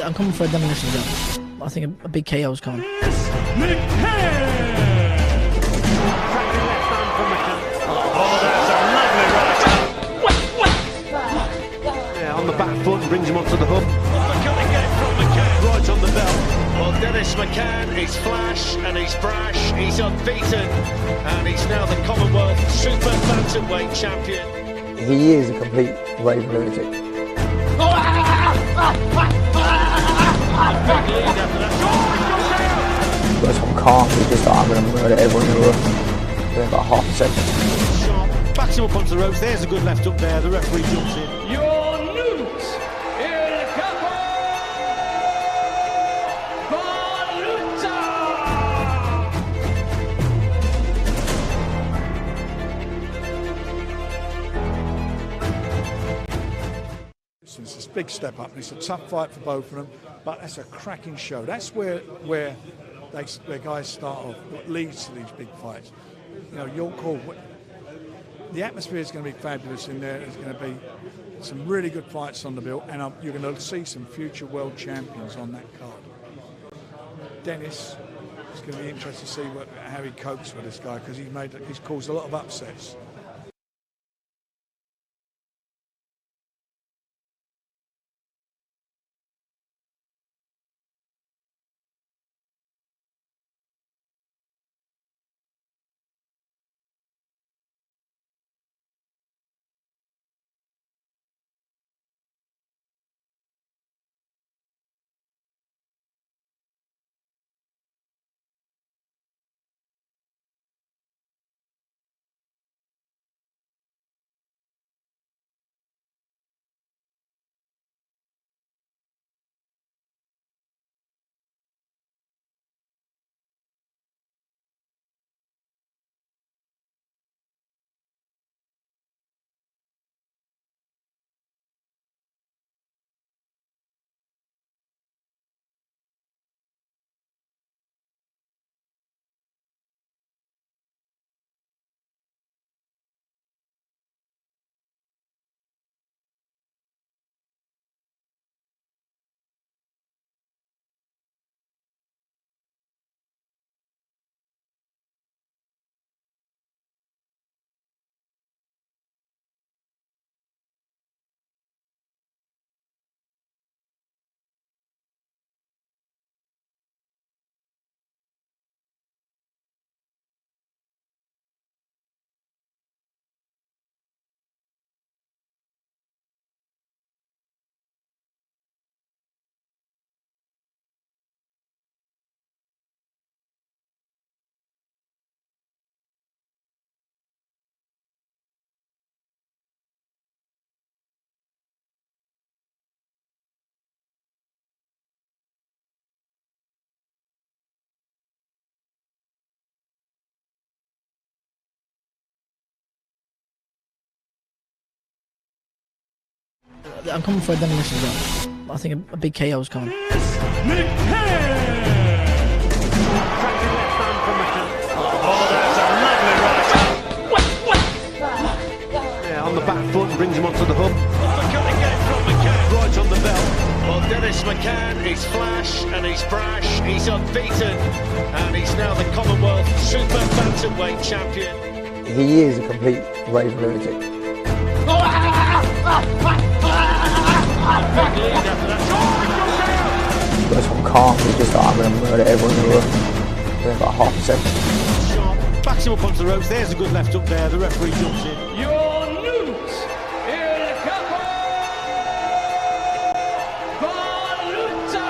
I'm coming for a demolition job. I think a big KO is coming. McCann! Cracking left hand from McCann. Oh, that's a lovely right. Yeah, on the back foot and brings him onto the hook. Uppercut again from McCann. Right on the belt. Well, Dennis McCann is flash and he's brash. He's unbeaten and he's now the Commonwealth Super Bantamweight champion. He is a complete raving lunatic. Goes from calm to just I'm going to murder everyone in the room within about half a second. Sharp backs him up onto the ropes. There's a good left up there. The referee jumps in. Ionut Baluta. It's a big step up and it's a tough fight for both of them, but that's a cracking show. That's where the guys start off, what leads to these big fights. You know, York Hall, the atmosphere is going to be fabulous in there. There's going to be some really good fights on the bill, and you're going to see some future world champions on that card. Dennis, it's going to be interesting to see how he copes with this guy, because he's caused a lot of upsets. I'm coming for a demolition job. I think a big KO is coming. McCann! Cracking left hand from McCann. Oh, that's a lovely right. Yeah, on the back foot and brings him onto the hook. Uppercut again from McCann. Right on the belt. Well, Dennis McCann is flash and he's brash. He's unbeaten and he's now the Commonwealth Super Bantamweight champion. He is a complete raving lunatic. Goes from calm to just I'm going to murder everyone in the room within about half a second. Sharp backs him up onto the ropes. There's a good left up there. The referee jumps in. Ionut Baluta.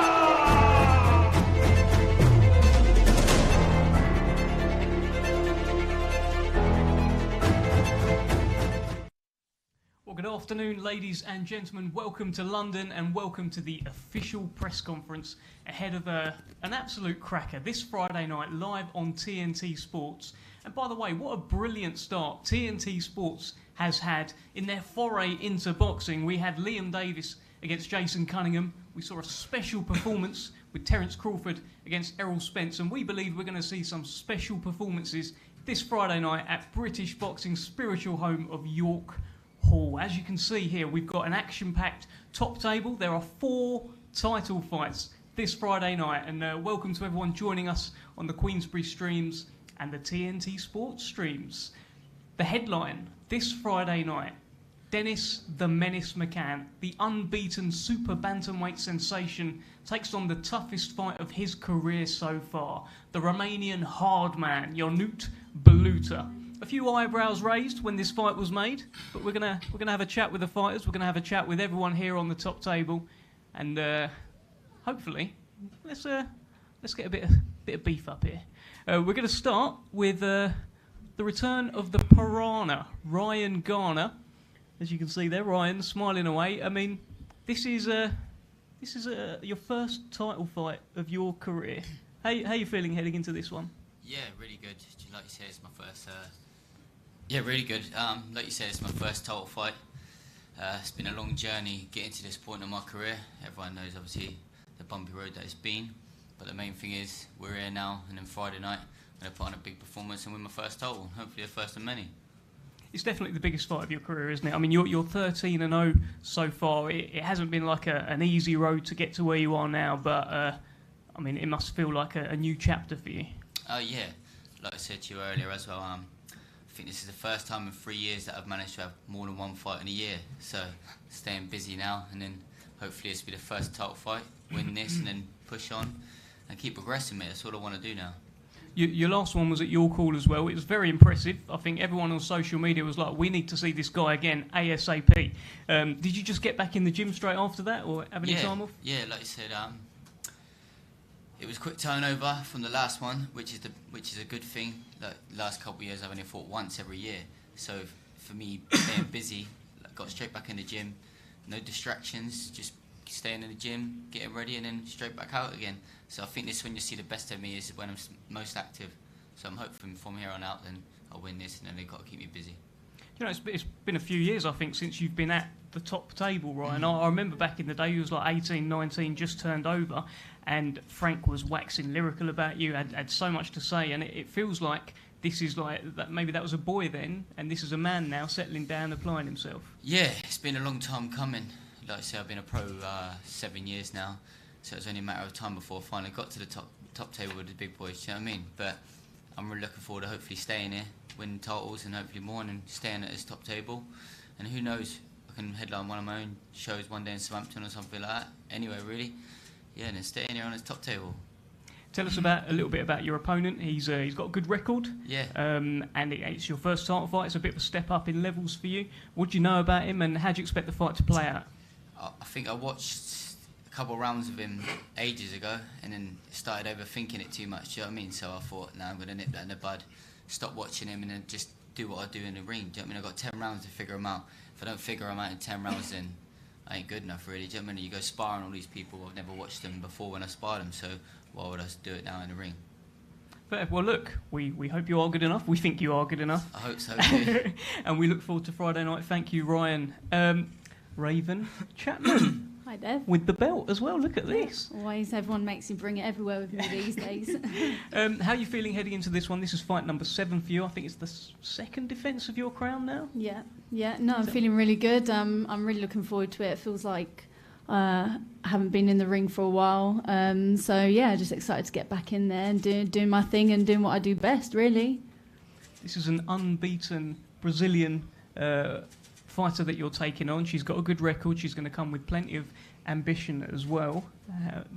Well, good afternoon, ladies and gentlemen. Welcome to London and welcome to the official press conference ahead of an absolute cracker this Friday night live on TNT Sports. And by the way, what a brilliant start TNT Sports has had in their foray into boxing. We had Liam Davis against Jason Cunningham. We saw a special performance with Terence Crawford against Errol Spence, and we believe we're going to see some special performances this Friday night at British boxing's spiritual home of York Hall. As you can see here, we've got an action-packed top table. There are 4 title fights this Friday night. And welcome to everyone joining us on the Queensberry streams and the TNT Sports streams. The headline this Friday night: Dennis the Menace McCann, the unbeaten super bantamweight sensation, takes on the toughest fight of his career so far, the Romanian hard man, Ionut Baluta. A few eyebrows raised when this fight was made, but we're gonna have a chat with the fighters. We're gonna have a chat with everyone here on the top table, and hopefully, let's get a bit of beef up here. We're gonna start with the return of the Piranha, Ryan Garner. As you can see there, Ryan smiling away. I mean, this is your first title fight of your career. How you feeling heading into this one? Yeah, really good. Like you said, it's my first. Yeah, really good. Like you said, it's my first title fight. It's been a long journey getting to this point in my career. Everyone knows, obviously, the bumpy road that it's been. But the main thing is, we're here now, and then Friday night, I'm going to put on a big performance and win my first title. Hopefully, the first of many. It's definitely the biggest fight of your career, isn't it? I mean, you're 13-0 so far. It hasn't been like an easy road to get to where you are now, but I mean, it must feel like a new chapter for you. Yeah, like I said to you earlier as well. I think this is the first time in 3 years that I've managed to have more than one fight in a year. So staying busy now, and then hopefully this will be the first title fight. Win this, and then push on and keep progressing, mate. That's what I want to do now. Your last one was at your call as well. It was very impressive. I think everyone on social media was like, we need to see this guy again, ASAP. Did you just get back in the gym straight after that, or have any time off? Yeah, like you said, it was quick turnover from the last one, which is a good thing. Like, last couple of years, I've only fought once every year. So for me, staying busy, got straight back in the gym, no distractions, just staying in the gym, getting ready, and then straight back out again. So I think this is when you see the best of me, is when I'm most active. So I'm hoping from here on out, then I'll win this, and then they've got to keep me busy. You know, it's been a few years, I think, since you've been at the top table, Ryan. I remember back in the day, you was like 18, 19, just turned over, and Frank was waxing lyrical about you, had so much to say, and it feels like this is like that. Maybe that was a boy then, and this is a man now, settling down, applying himself. Yeah, it's been a long time coming. Like I say, I've been a pro 7 years now, so it was only a matter of time before I finally got to the top table with the big boys, you know what I mean? But I'm really looking forward to hopefully staying here, winning titles, and hopefully more, and staying at this top table. And who knows, I can headline one of my own shows one day in Southampton or something like that. Anyway, really, yeah, and then staying here on this top table. Tell us a little bit about your opponent. He's got a good record. Yeah. And it's your first title fight. It's a bit of a step up in levels for you. What do you know about him, and how do you expect the fight to play out? I think I watched a couple of rounds of him ages ago, and then started overthinking it too much. Do you know what I mean? So I thought, no, I'm going to nip that in the bud, stop watching him, and then just do what I do in the ring. Do you know what I mean? I've got 10 rounds to figure him out. If I don't figure him out in 10 rounds, then I ain't good enough, really. Do you know what I mean? You go sparring all these people, I've never watched them before when I sparred them, so why would I do it now in the ring? Fair. Well, look, we hope you are good enough. We think you are good enough. I hope so too. And we look forward to Friday night. Thank you, Ryan. Raven Chapman. Hi, Dev. With the belt as well. Look at this. Always, everyone makes me bring it everywhere with me these days. How are you feeling heading into this one? This is fight number 7 for you. I think it's the second defence of your crown now. Yeah. No, I'm feeling really good. I'm really looking forward to it. It feels like I haven't been in the ring for a while. So yeah, just excited to get back in there and doing my thing and doing what I do best, really. This is an unbeaten Brazilian fighter that you're taking on. She's got a good record. She's going to come with plenty of ambition as well.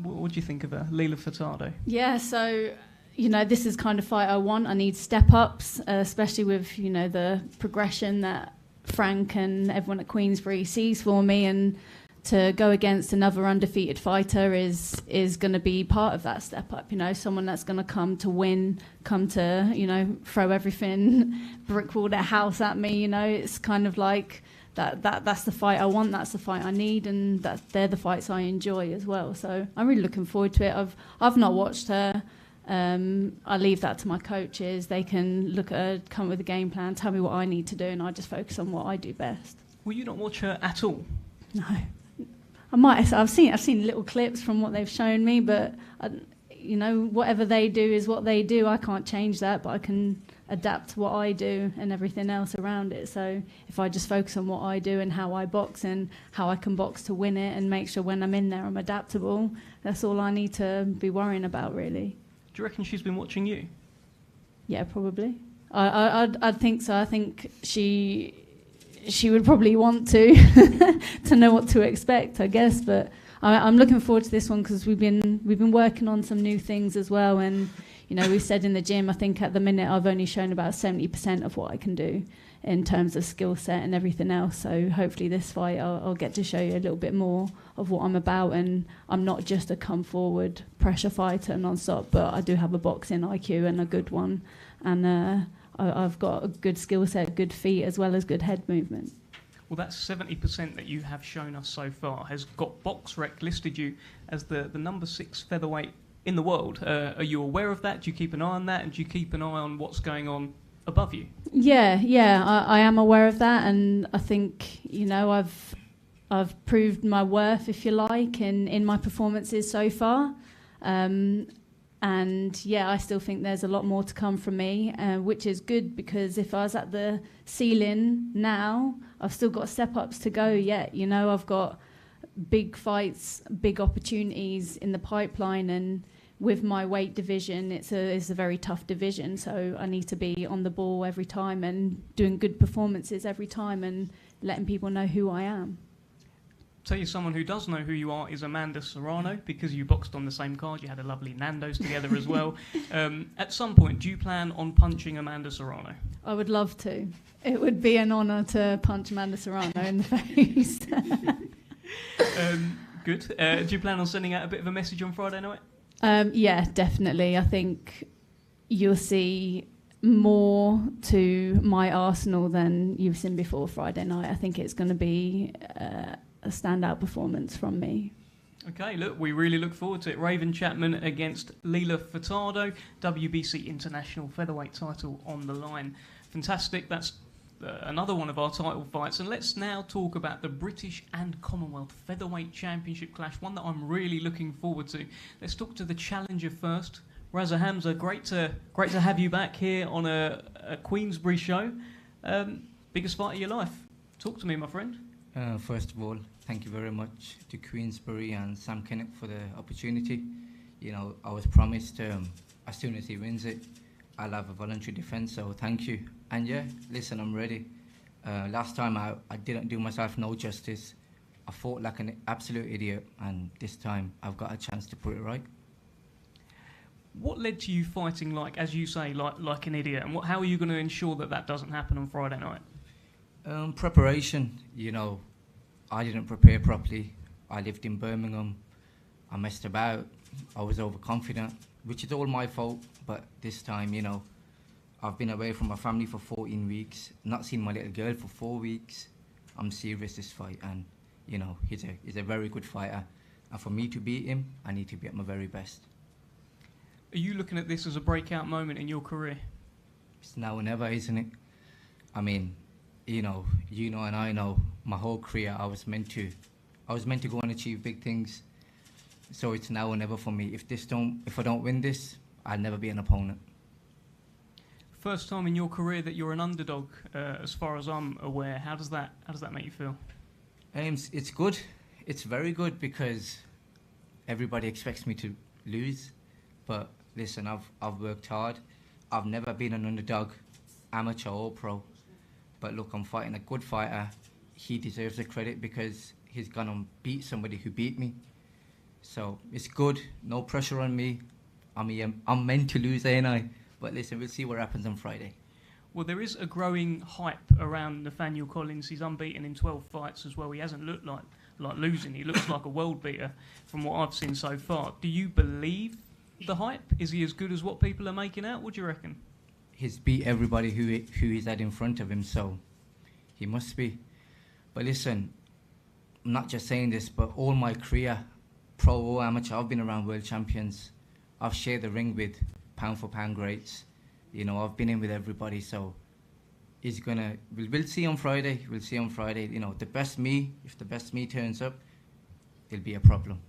What do you think of her, Lila Furtado? Yeah, so this is kind of fight I want. I need step-ups, especially with the progression that Frank and everyone at Queensberry sees for me, and to go against another undefeated fighter is going to be part of that step up. Someone that's going to come to win, come to throw everything, brick wall their house at me. It's kind of like that's the fight I want. That's the fight I need, and they're the fights I enjoy as well. So I'm really looking forward to it. I've not watched her. I leave that to my coaches. They can look at her, come up with a game plan, tell me what I need to do, and I just focus on what I do best. Will you not watch her at all? No. I might. I've seen little clips from what they've shown me, but whatever they do is what they do. I can't change that, but I can adapt to what I do and everything else around it. So if I just focus on what I do and how I box and how I can box to win it and make sure when I'm in there I'm adaptable, that's all I need to be worrying about, really. Do you reckon she's been watching you? Yeah, probably. I'd think so. I think she would probably want to to know what to expect, I guess. But I'm looking forward to this one because we've been working on some new things as well. And we said in the gym, I think at the minute I've only shown about 70% of what I can do in terms of skill set and everything else. So hopefully this fight I'll get to show you a little bit more of what I'm about. And I'm not just a come forward pressure fighter non-stop, but I do have a boxing IQ and a good one. And I've got a good skill set, good feet, as well as good head movement. Well, that 70% that you have shown us so far has got BoxRec listed you as the number 6 featherweight in the world. Are you aware of that? Do you keep an eye on that? And do you keep an eye on what's going on above you? Yeah, I am aware of that. And I think, I've proved my worth, if you like, in my performances so far. And I still think there's a lot more to come from me, which is good because if I was at the ceiling now, I've still got step-ups to go yet. I've got big fights, big opportunities in the pipeline, and with my weight division, it's a very tough division. So I need to be on the ball every time and doing good performances every time and letting people know who I am. Tell you someone who does know who you are is Amanda Serrano, because you boxed on the same card. You had a lovely Nando's together as well. At some point, do you plan on punching Amanda Serrano? I would love to. It would be an honour to punch Amanda Serrano in the face. Good. Do you plan on sending out a bit of a message on Friday night? Yeah, definitely. I think you'll see more to my arsenal than you've seen before Friday night. I think it's going to be a standout performance from me. Okay, look, we really look forward to it. Raven Chapman against Leila Furtado, WBC International Featherweight title on the line. Fantastic. That's another one of our title fights. And let's now talk about the British and Commonwealth Featherweight Championship clash, one that I'm really looking forward to. Let's talk to the challenger first. Raza Hamza, great to have you back here on a Queensberry show. Biggest fight of your life. Talk to me, my friend. First of all, thank you very much to Queensberry and Sam Kennett for the opportunity. I was promised as soon as he wins it, I'll have a voluntary defence, so thank you. And listen, I'm ready. Last time I didn't do myself no justice. I fought like an absolute idiot, and this time I've got a chance to put it right. What led to you fighting, like, as you say, like an idiot? And how are you going to ensure that doesn't happen on Friday night? Preparation, I didn't prepare properly. I lived in Birmingham. I messed about. I was overconfident, which is all my fault. But this time, I've been away from my family for 14 weeks, not seen my little girl for 4 weeks. I'm serious this fight, and he's a very good fighter. And for me to beat him, I need to be at my very best. Are you looking at this as a breakout moment in your career? It's now or never, isn't it? I mean, and I know my whole career I was meant to go and achieve big things. So it's now or never for me. If I don't win this, I'll never be an opponent. First time in your career that you're an underdog, as far as I'm aware. How does that make you feel? It's good. It's very good because everybody expects me to lose. But listen, I've worked hard. I've never been an underdog, amateur or pro. But look, I'm fighting a good fighter. He deserves the credit because he's gonna beat somebody who beat me. So it's good. No pressure on me. I'm meant to lose, ain't I? But listen, we'll see what happens on Friday. Well, there is a growing hype around Nathaniel Collins. He's unbeaten in 12 fights as well. He hasn't looked like losing. He looks like a world beater from what I've seen so far. Do you believe the hype? Is he as good as what people are making out? What do you reckon? He's beat everybody who he's had in front of him, so he must be. But listen, I'm not just saying this, but all my career, pro or amateur, I've been around world champions. I've shared the ring with pound for pound greats. I've been in with everybody, so we'll see on Friday. We'll see on Friday. If the best me turns up, it'll be a problem.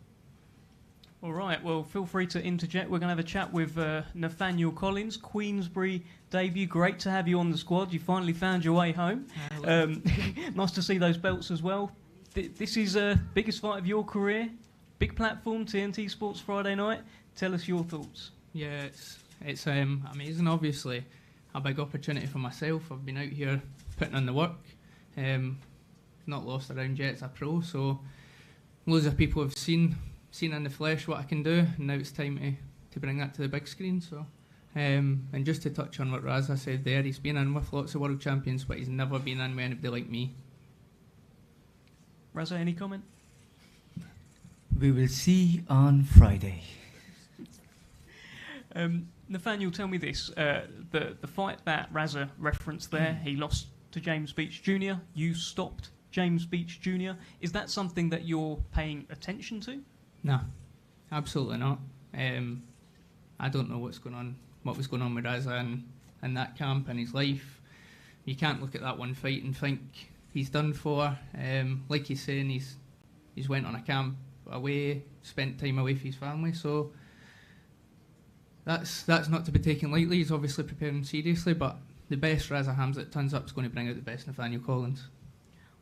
All right, well, feel free to interject. We're going to have a chat with Nathaniel Collins, Queensberry debut. Great to have you on the squad. You finally found your way home. Nice to see those belts as well. This is the biggest fight of your career. Big platform, TNT Sports Friday night. Tell us your thoughts. Yeah, it's amazing, obviously. A big opportunity for myself. I've been out here putting in the work. Not lost a round yet as a pro, so loads of people have seen in the flesh what I can do, and now it's time to bring that to the big screen. So, and just to touch on what Raza said there, he's been in with lots of world champions, but he's never been in with anybody like me. Raza, any comment? We will see on Friday. Nathaniel, tell me this. The fight that Raza referenced there, he lost to James Beach Jr. You stopped James Beach Jr. Is that something that you're paying attention to? No, absolutely not. I don't know what was going on with Raza in that camp in his life. You can't look at that one fight and think he's done for. Like he's saying, he's went on a camp away, spent time away from his family, so that's not to be taken lightly. He's obviously preparing seriously, but the best Raza Hamza that turns up is going to bring out the best Nathaniel Collins.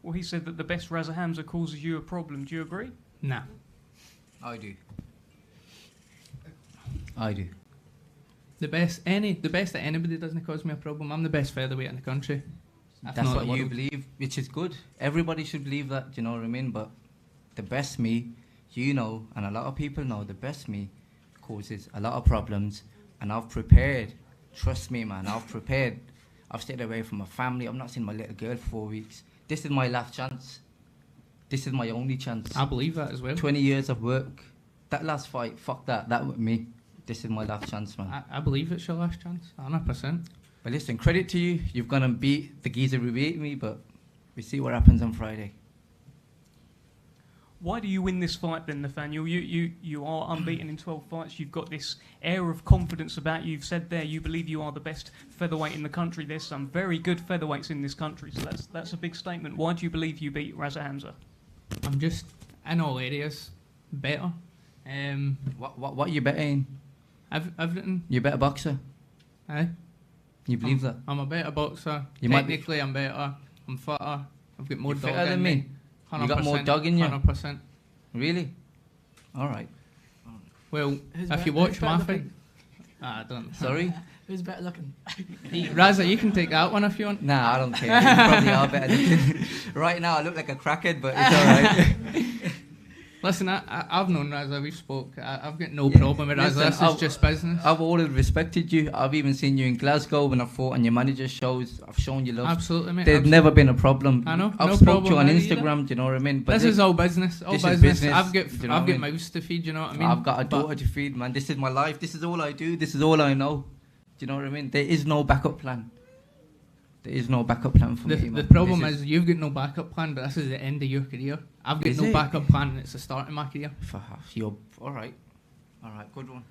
Well, he said that the best Raza Hamza causes you a problem. Do you agree? Nah. I do. I do. The best that anybody doesn't cause me a problem. I'm the best featherweight in the country. That's what you believe, which is good. Everybody should believe that, do you know what I mean? But the best me, you know, and a lot of people know, the best me causes a lot of problems, and I've prepared. Trust me, man, I've prepared. I've stayed away from my family. I've not seen my little girl for 4 weeks. This is my last chance. This is my only chance. I believe that as well. 20 years of work. That last fight, fuck that. That with me. This is my last chance, man. I believe it's your last chance, 100%. But listen, credit to you. You've gone and beat the geezer who beat me, but we see what happens on Friday. Why do you win this fight then, Nathaniel? You are unbeaten in 12 fights. You've got this air of confidence about you. You've said there you believe you are the best featherweight in the country. There's some very good featherweights in this country, so that's a big statement. Why do you believe you beat Raza Hamza? I'm just, in all areas, better. What are you better in? Everything. You're a better boxer. Aye. You believe that? I'm a better boxer. You Technically, I'm better. I'm fitter. I've got more You're dog fitter in than me. 100%, You got more dog in you? 100%. Really? All right. Well, if you watch my fight... I don't. Sorry? Who's better looking? Raza, you can take that one if you want. Nah, I don't care. You probably are better looking. Right now, I look like a crackhead, but it's all right. Listen, I've known Raza, we've spoke. I've got no problem with Raza, this is just business. I've always respected you. I've even seen you in Glasgow when I fought on your manager's shows. I've shown you love. Absolutely, mate. There's never been a problem. I know, I've no spoke to you on problem Instagram, do you know what I mean? But this is all business, all business. I've got mouths to feed, you know what I mean? I've got a daughter to feed, man. This is my life. This is all I do. This is all I know. Do you know what I mean? There is no backup plan. There is no backup plan for me, man. The problem is you've got no backup plan, but this is the end of your career. I've got no backup plan, and it's the start of my career. You're all right. All right, good one.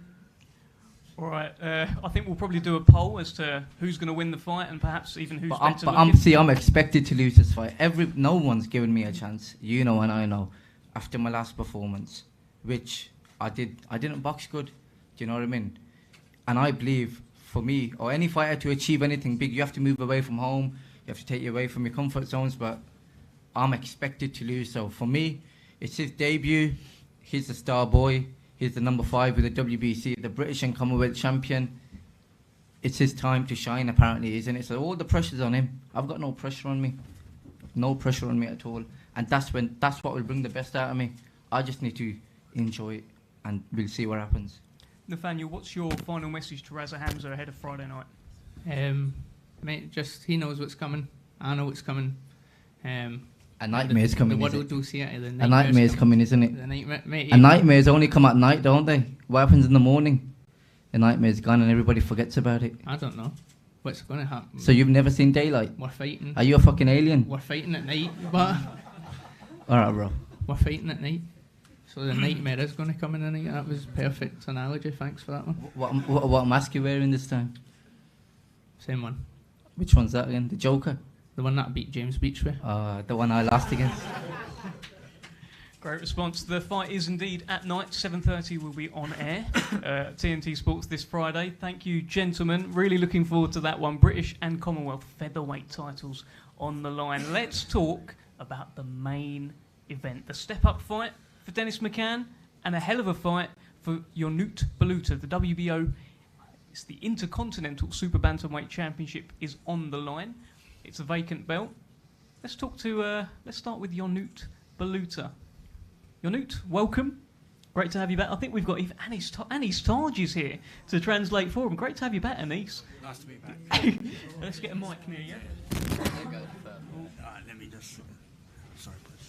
All right, I think we'll probably do a poll as to who's going to win the fight, and perhaps even who's better looking. I'm expected to lose this fight. No one's given me a chance. You know, and I know. After my last performance, which I didn't box good. Do you know what I mean? And I believe, for me, or any fighter, to achieve anything big, you have to move away from home. You have to take you away from your comfort zones. But I'm expected to lose. So for me, it's his debut. He's the star boy. He's the number 5 with the WBC, the British and Commonwealth champion. It's his time to shine, apparently, isn't it? So all the pressure's on him. I've got no pressure on me. No pressure on me at all. And that's what will bring the best out of me. I just need to enjoy it, and we'll see what happens. Nathaniel, what's your final message to Raza Hamza ahead of Friday night? Mate, just he knows what's coming. I know what's coming. A nightmare's coming. A nightmare's coming, isn't it? Mate, a nightmares only come at night, don't they? What happens in the morning? The nightmare's gone and everybody forgets about it. I don't know what's going to happen. So you've never seen daylight? We're fighting. Are you a fucking alien? We're fighting at night, but... Alright, bro. We're fighting at night. So the nightmare is going to come in the night. That was perfect analogy. Thanks for that one. What mask are you wearing this time? Same one. Which one's that again? The Joker? The one that I beat James Beach with. The one I lost against. Great response. The fight is indeed at night. 7:30 will be on air. TNT Sports this Friday. Thank you, gentlemen. Really looking forward to that one. British and Commonwealth featherweight titles on the line. Let's talk about the main event. The step-up fight for Dennis McCann and a hell of a fight for Ionut Baluta. The WBO, it's the Intercontinental Super Bantamweight Championship, is on the line. It's a vacant belt. Let's start with Ionut Baluta. Ionut, welcome. Great to have you back. I think we've got even Anis Taj is here to translate for him. Great to have you back, Anis. Nice to be back. Let's get a mic near you. Let me just... Sorry, please.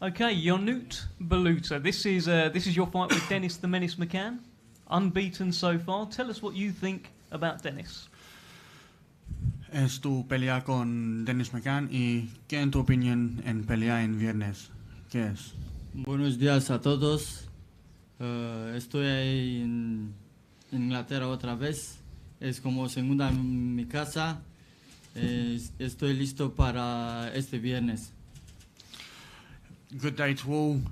Okay, Ionut Baluta. This is your fight with Dennis the Menace McCann. Unbeaten so far. Tell us what you think about Dennis. Es tu pelea con Dennis McCann y ¿qué en tu opinión en pelea en viernes? ¿Qué es? Buenos días a todos. Estoy ahí en Inglaterra otra vez. Es como segunda en mi casa. Estoy listo para este viernes. Good day to all.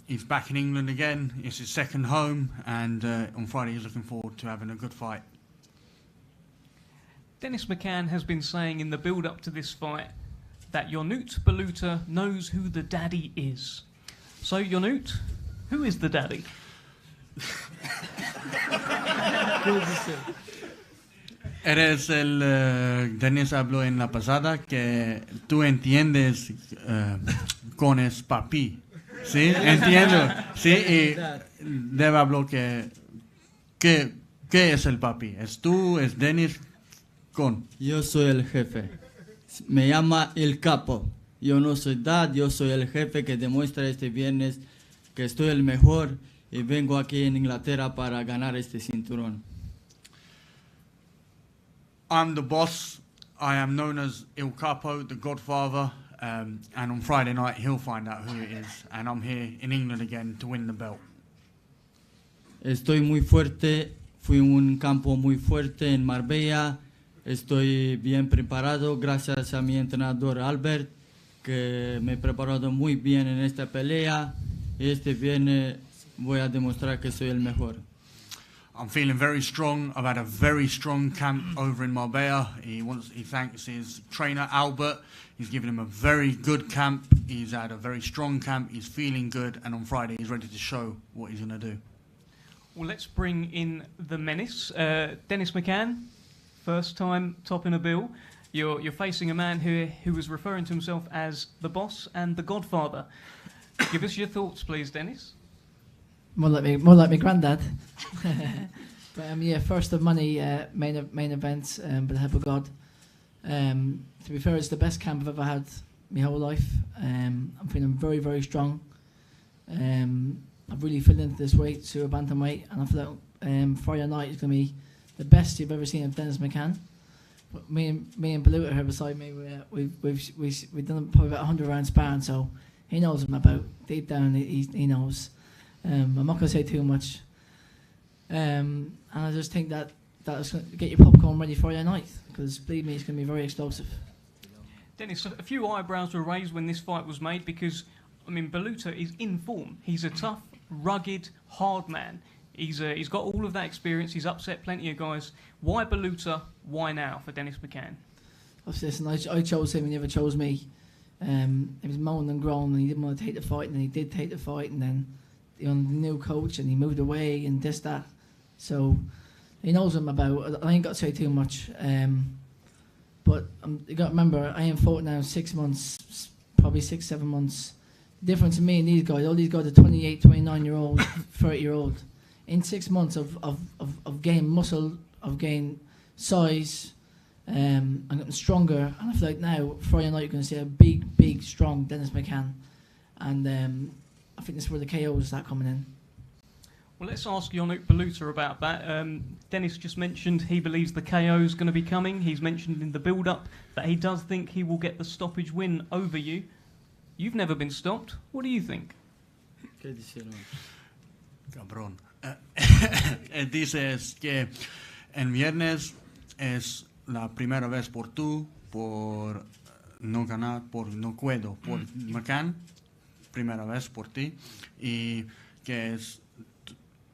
He's back in England again. It's his second home, and on Friday he's looking forward to having a good fight. Dennis McCann has been saying in the build-up to this fight that Ionut Baluta knows who the daddy is. So, Ionut, who is the daddy? Eres Dennis habló en la pasada que tú entiendes con es papi. ¿Sí? Entiendo. Sí, y Debe habló que ¿qué es el papi? ¿Es tú? ¿Es Dennis? Yo soy el jefe. Me llama el capo. Yo no soy dad, yo soy el jefe que demuestra este viernes que estoy el mejor y vengo aquí en Inglaterra para ganar este cinturón. I'm the boss. I am known as Il Capo, the Godfather, and on Friday night he'll find out who it is. And I'm here in England again to win the belt. Estoy muy fuerte. Fui en un campo muy fuerte en Marbella. Estoy bien preparado gracias a mi entrenador Albert, que me he preparado muy bien en esta pelea. Y este viernes voy a demostrar que soy el mejor. I'm feeling very strong. I've had a very strong camp over in Marbella. He thanks his trainer Albert. He's given him a very good camp. He's had a very strong camp. He's feeling good, and on Friday he's ready to show what he's going to do. Well, let's bring in the menace, Dennis McCann. First time topping a bill. You're facing a man who was referring to himself as the boss and the Godfather. Give us your thoughts, please, Dennis. More like my granddad. But yeah, first of many main events, with the help of God. To be fair, it's the best camp I've ever had my whole life. I'm feeling very, very strong. I've really filled into this weight, super bantamweight, and I feel like Friday night is going to be the best you've ever seen of Dennis McCann. But me and Baluta here beside me, we've done probably about 100 rounds sparring, so he knows what I'm about. Deep down, he knows. I'm not going to say too much. And I just think that it's going to get your popcorn ready Friday night, because believe me, it's going to be very explosive. Dennis, a few eyebrows were raised when this fight was made because, I mean, Baluta is in form. He's a tough, rugged, hard man. He's got all of that experience. He's upset plenty of guys. Why Baluta? Why now for Dennis McCann? Listen, I chose him. He never chose me. He was moaning and groaning, and he didn't want to take the fight, and then he did take the fight, and then the new coach, and he moved away, and this, that. So he knows what I'm about. I ain't got to say too much. But you got to remember, I ain't fought now 6 months, probably 6-7 months. The difference in me and these guys, all these guys are 28, 29-year-old, 30-year-old. In 6 months of gained muscle, of gained size, I'm getting stronger, and I feel like now Friday night you're going to see a big, strong Dennis McCann, and I think this is where the KOs start coming in. Well, let's ask Ionut Baluta about that. Dennis just mentioned he believes the KO is going to be coming. He's mentioned in the build-up that he does think he will get the stoppage win over you. You've never been stopped. What do you think? Cabrón. Dices que en viernes es la primera vez por no ganar, por no puedo, por McCann, primera vez por ti y que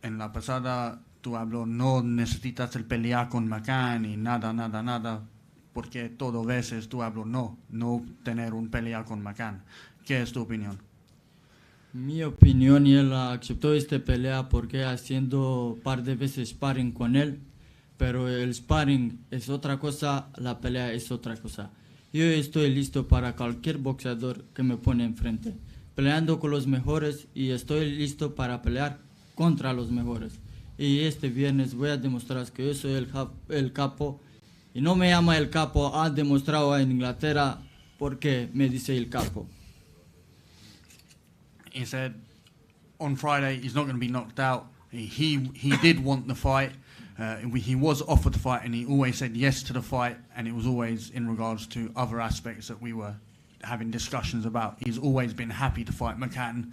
en la pasada tú habló no necesitas el pelear con McCann y nada, porque todo veces tú habló no tener un pelea con McCann. ¿Qué es tu opinión? Mi opinión, él aceptó esta pelea porque haciendo par de veces sparring con él, pero el sparring es otra cosa, la pelea es otra cosa. Yo estoy listo para cualquier boxeador que me pone enfrente, peleando con los mejores y estoy listo para pelear contra los mejores. Y este viernes voy a demostrar que yo soy el capo y no me llama el capo, ha demostrado en Inglaterra porque me dice el capo. He said on Friday he's not going to be knocked out. He did want the fight. He was offered the fight and he always said yes to the fight, and it was always in regards to other aspects that we were having discussions about. He's always been happy to fight McCann.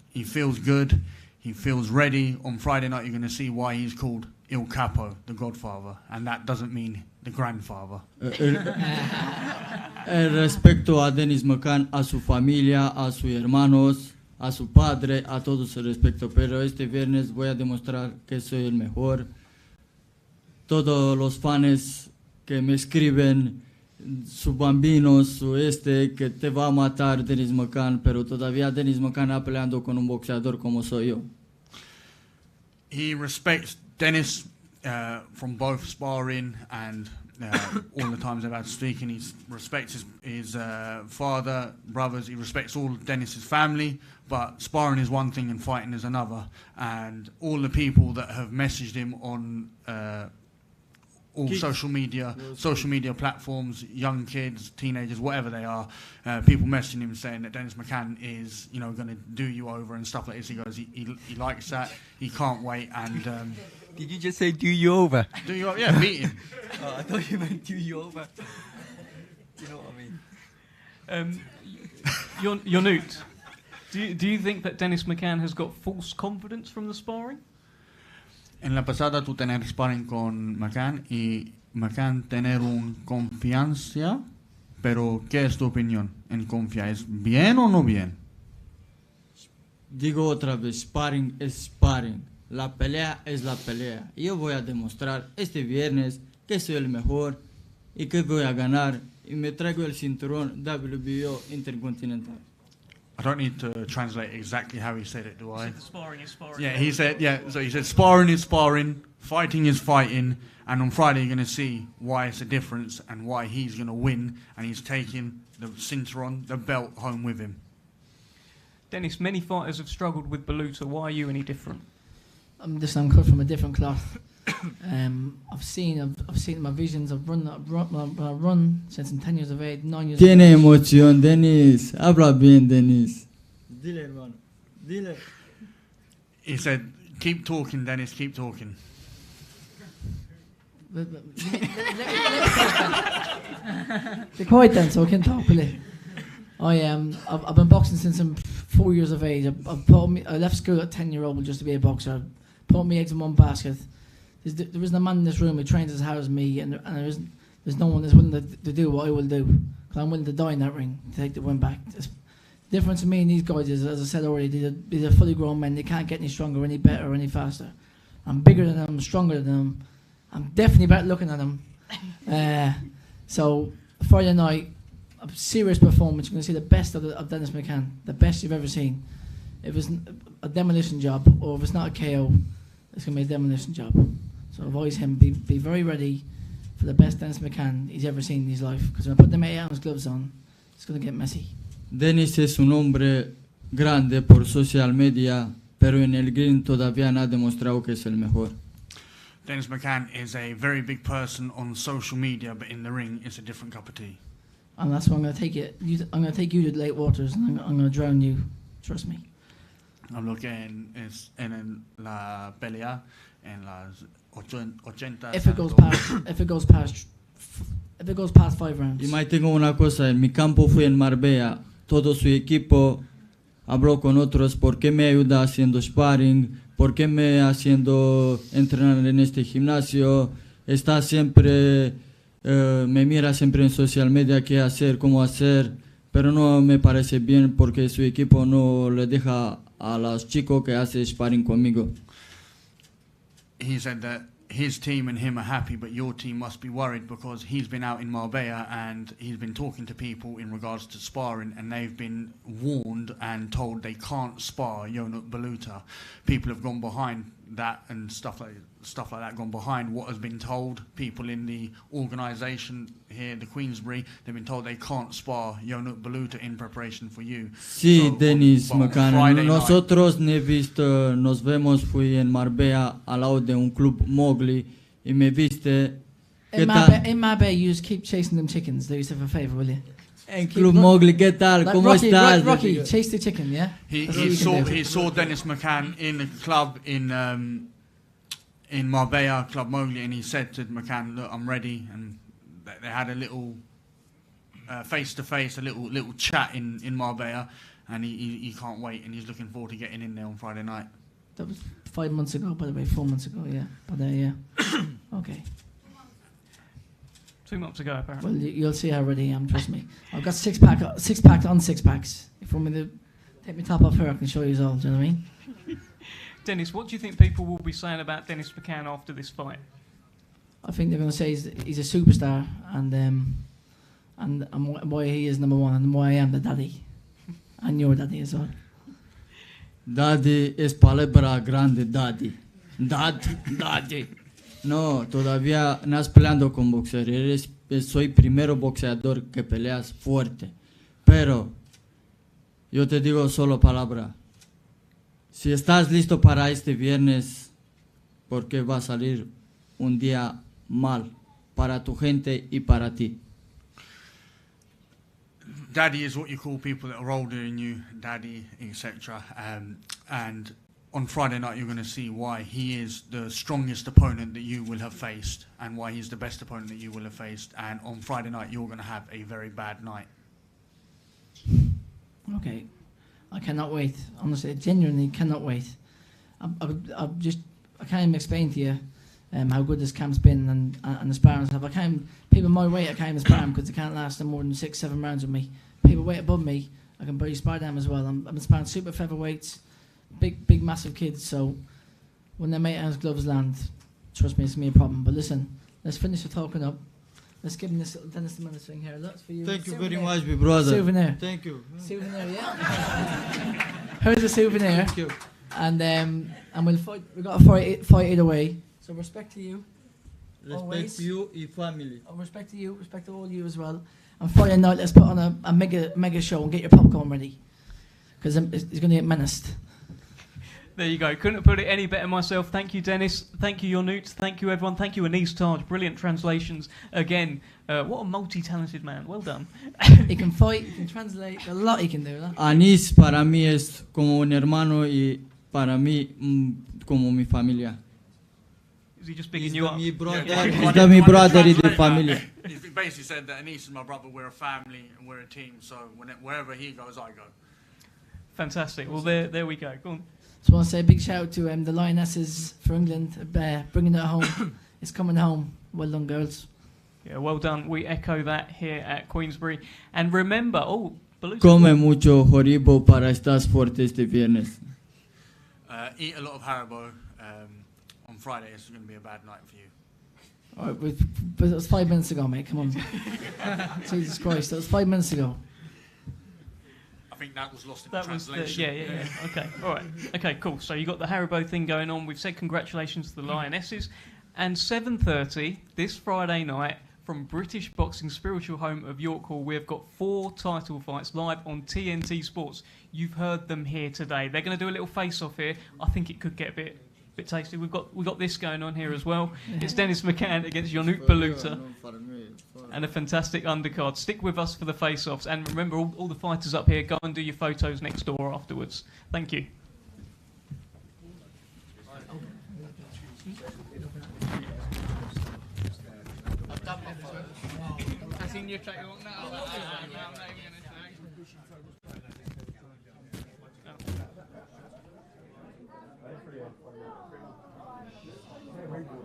He feels good. He feels ready. On Friday night you're going to see why he's called Il Capo, the Godfather, and that doesn't mean the grandfather. Respecto a Dennis McCann, a su familia, a sus hermanos, a su padre, a todos el respeto, pero este viernes voy a demostrar que soy el mejor. Todos los fans que me escriben, su bambino, que te va a matar Dennis McCann, pero todavía Dennis McCann está peleando con un boxeador como soy yo. He respects Dennis from both sparring and all the times they've had speaking. He respects his father, brothers. He respects all Dennis's family, but sparring is one thing and fighting is another. And all the people that have messaged him on all social media platforms, young kids, teenagers, whatever they are, people messaging him saying that Dennis McCann is, going to do you over and stuff like this. He goes, he likes that. He can't wait. And did you just say do you over? Do you over? Yeah, beat him. Oh, I thought you meant do you over. You know what I mean? Ionut, do you think that Dennis McCann has got false confidence from the sparring? En la pasada tú tener sparring con McCann y McCann tener un confianza, pero ¿qué es tu opinión? ¿En confianza es bien o no bien? Digo otra vez, sparring es sparring. La pelea es la pelea. Yo voy a demostrar este viernes que soy el mejor y que voy a ganar y me traigo el cinturón WBO Intercontinental. I don't need to translate exactly how he said it, do I? Sparring is sparring. Yeah, he said sparring is sparring, fighting is fighting, and on Friday you're going to see why it's a difference and why he's going to win, and he's taking the cinturón, the belt, home with him. Dennis, many fighters have struggled with Baluta. Why are you any different? I'm cut from a different cloth. I've seen my visions. I've run since I'm 10 years of age, 9 years of age. Tiene emoción, Dennis. Habla bien, Dennis. Dile, hermano. Dile. He said, keep talking, Dennis, keep talking. Be quiet then, so I can talk a little. I've been boxing since I'm 4 years of age. I left school at 10-year-old just to be a boxer. Put my eggs in one basket. There isn't a man in this room who trains as hard as me, and there's no one that's willing to do what I will do. Because I'm willing to die in that ring to take the win back. The difference in me and these guys is, as I said already, these are fully grown men. They can't get any stronger, any better, or any faster. I'm bigger than them, I'm stronger than them. I'm definitely better looking than them. So Friday night, a serious performance. You're going to see the best of Dennis McCann, the best you've ever seen. If it's a demolition job, or if it's not a KO, it's going to be a demolition job. So advise him, be very ready for the best Dennis McCann he's ever seen in his life. Because when I put them 8-ounce gloves on, it's going to get messy. Dennis es un hombre grande por social media, pero en el ring todavía no ha demostrado que es el mejor. Dennis McCann is a very big person on social media, but in the ring, it's a different cup of tea. And that's why I'm going to take it. I'm going to take you to the late waters, and I'm going to drown you. Trust me. Hablo que en la pelea en las 80. If it goes past 5 rounds. Y más tengo una cosa, en mi campo fui en Marbella, todo su equipo habló con otros, ¿por qué me ayuda haciendo sparring? ¿Por qué me haciendo entrenar en este gimnasio? Está siempre, me mira siempre en social media qué hacer, cómo hacer, pero no me parece bien porque su equipo no le deja a los chicos que hacen sparring conmigo. He said that his team and him are happy, but your team must be worried because he's been out in Marbella and he's been talking to people in regards to sparring, and they've been warned and told they can't spar Ionut Baluta. People have gone behind that and stuff like that, gone behind what has been told. People in the organisation here, the Queensberry, they've been told they can't spar Ionut Baluta in preparation for you. Sí, So, Dennis on McCann. Friday Nosotros nos vemos, fui en Marbella al lado de un club Mowgli y me viste. In Marbella, you just keep chasing them chickens. Do yourself a favour, will you? En Club Mowgli, ¿qué tal? Like ¿Cómo estás? Rocky, chase the chicken, yeah? He saw Dennis McCann in a club in Marbella, Club Mowgli, and he said to McCann, "Look, I'm ready." And they had a little face-to-face, a little chat in Marbella, and he can't wait, and he's looking forward to getting in there on Friday night. That was 5 months ago, by the way, 4 months ago, yeah. But yeah. Okay. 2 months ago, apparently. Well, you'll see how ready I am, trust me. I've got six pack on 6 packs. If you want me to take my top off here, I can show you all, do you know what I mean? Dennis, what do you think people will be saying about Dennis McCann after this fight? I think they're going to say he's a superstar, and why he is number one, and why I am the daddy, and your daddy as well. Daddy es palabra grande, daddy. Daddy. No, todavía no has peleado con boxeador. Soy primero boxeador que peleas fuerte. Pero yo te digo solo palabra. Si estás listo para este viernes, porque va a salir un día mal para tu gente y para ti. Daddy is what you call people that are older than you, daddy, etc. And on Friday night, you're going to see why he is the strongest opponent that you will have faced, and why he's the best opponent that you will have faced. And on Friday night, you're going to have a very bad night. Okay, I cannot wait. Honestly, I genuinely cannot wait. I can't even explain to you how good this camp's been and the sparring stuff. People my weight, I can't even spar them because they can't last more than 6-7 rounds with me. People weight above me, I can barely spar them as well. I've been sparring super featherweights, big massive kids. So when their mate has gloves land, trust me, it's going to be a problem. But listen, let's finish the talking up. Let's give him this little Dennis the Menace thing here. That's for you. Thank you very much, my brother. Souvenir. Thank you. Souvenir, yeah. Here's a souvenir. Thank you. And we'll fight. We got a fight either way. So respect to you. Respect always. to you and family. Oh, respect to you. Respect to all you as well. And Friday night, let's put on a mega show and get your popcorn ready, because it's going to get menaced. There you go. Couldn't have put it any better myself. Thank you, Dennis. Thank you, Ionut. Thank you, everyone. Thank you, Anis Taj. Brilliant translations. Again, what a multi-talented man. Well done. He can fight, he can translate, a lot he can do. That. Anis para mí es como un hermano y para mí como mi familia. Is he just bigging you up? Mi brother. Yeah, Mi brother y de familia. He basically said that Anis is my brother, we're a family and we're a team, so wherever he goes, I go. Fantastic. Well, there we go. Go on. So I want to say a big shout out to the Lionesses for England, bringing it home. It's coming home. Well done, girls. Yeah, well done. We echo that here at Queensberry. And remember, Baluta. Come mucho joribo para estar fuerte este viernes. Eat a lot of Haribo. On Friday, it's going to be a bad night for you. All right, but it was 5 minutes ago, mate. Come on. Jesus Christ, that was 5 minutes ago. I think that was lost in That translation. yeah. Okay, all right. Okay, cool. So you got the Haribo thing going on. We've said congratulations to the Lionesses. And 7:30 this Friday night from British Boxing Spiritual Home of York Hall, we've got 4 title fights live on TNT Sports. You've heard them here today. They're going to do a little face-off here. I think it could get a bit tasty. We've got this going on here as well. It's Dennis McCann against Ionut Baluta. And a fantastic undercard. Stick with us for the face-offs. And remember, all the fighters up here, go and do your photos next door afterwards. Thank you. I seen you try to walk that out. I'm not even going to Thank you.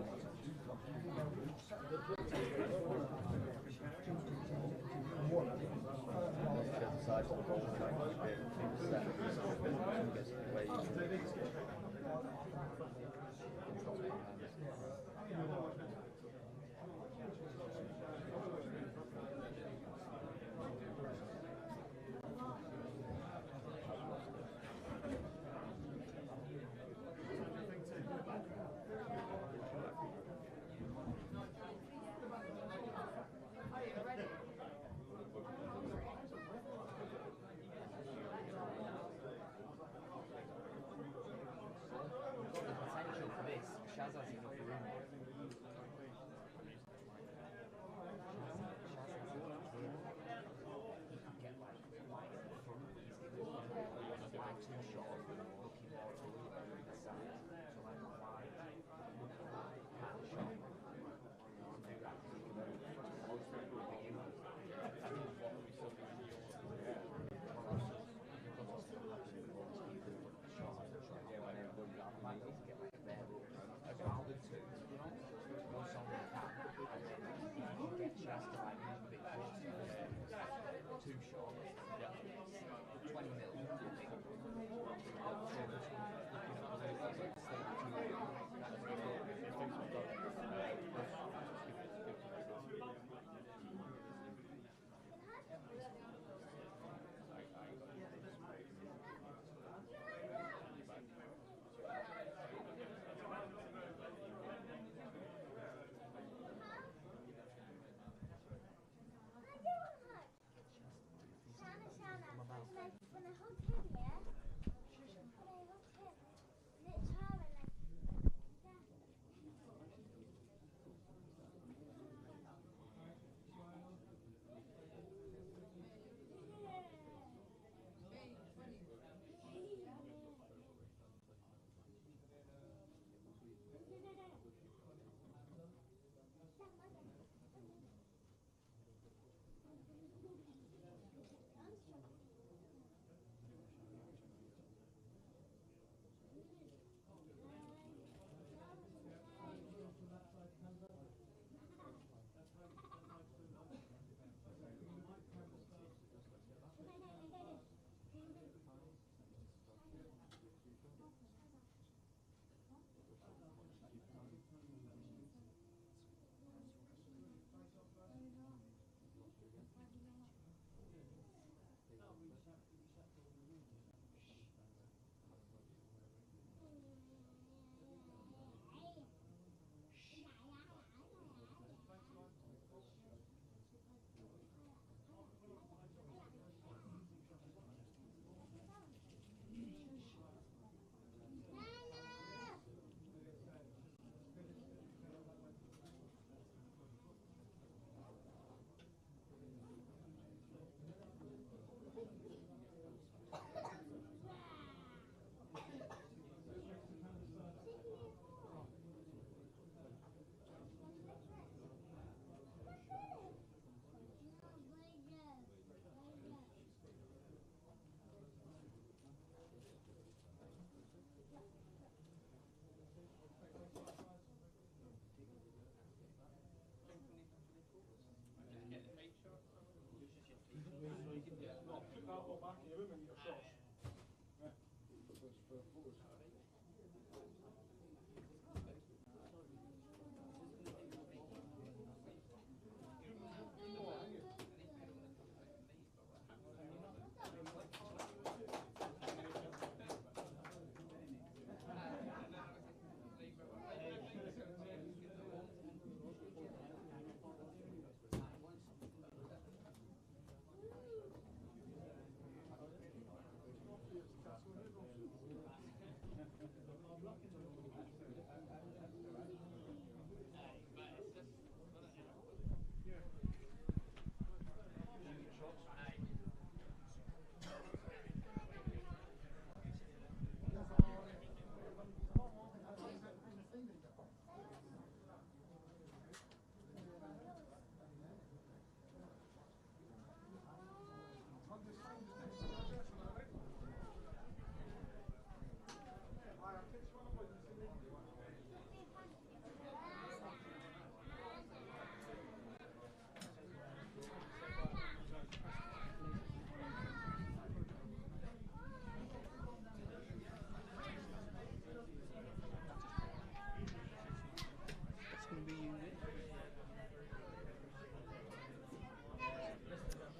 lives on the whole,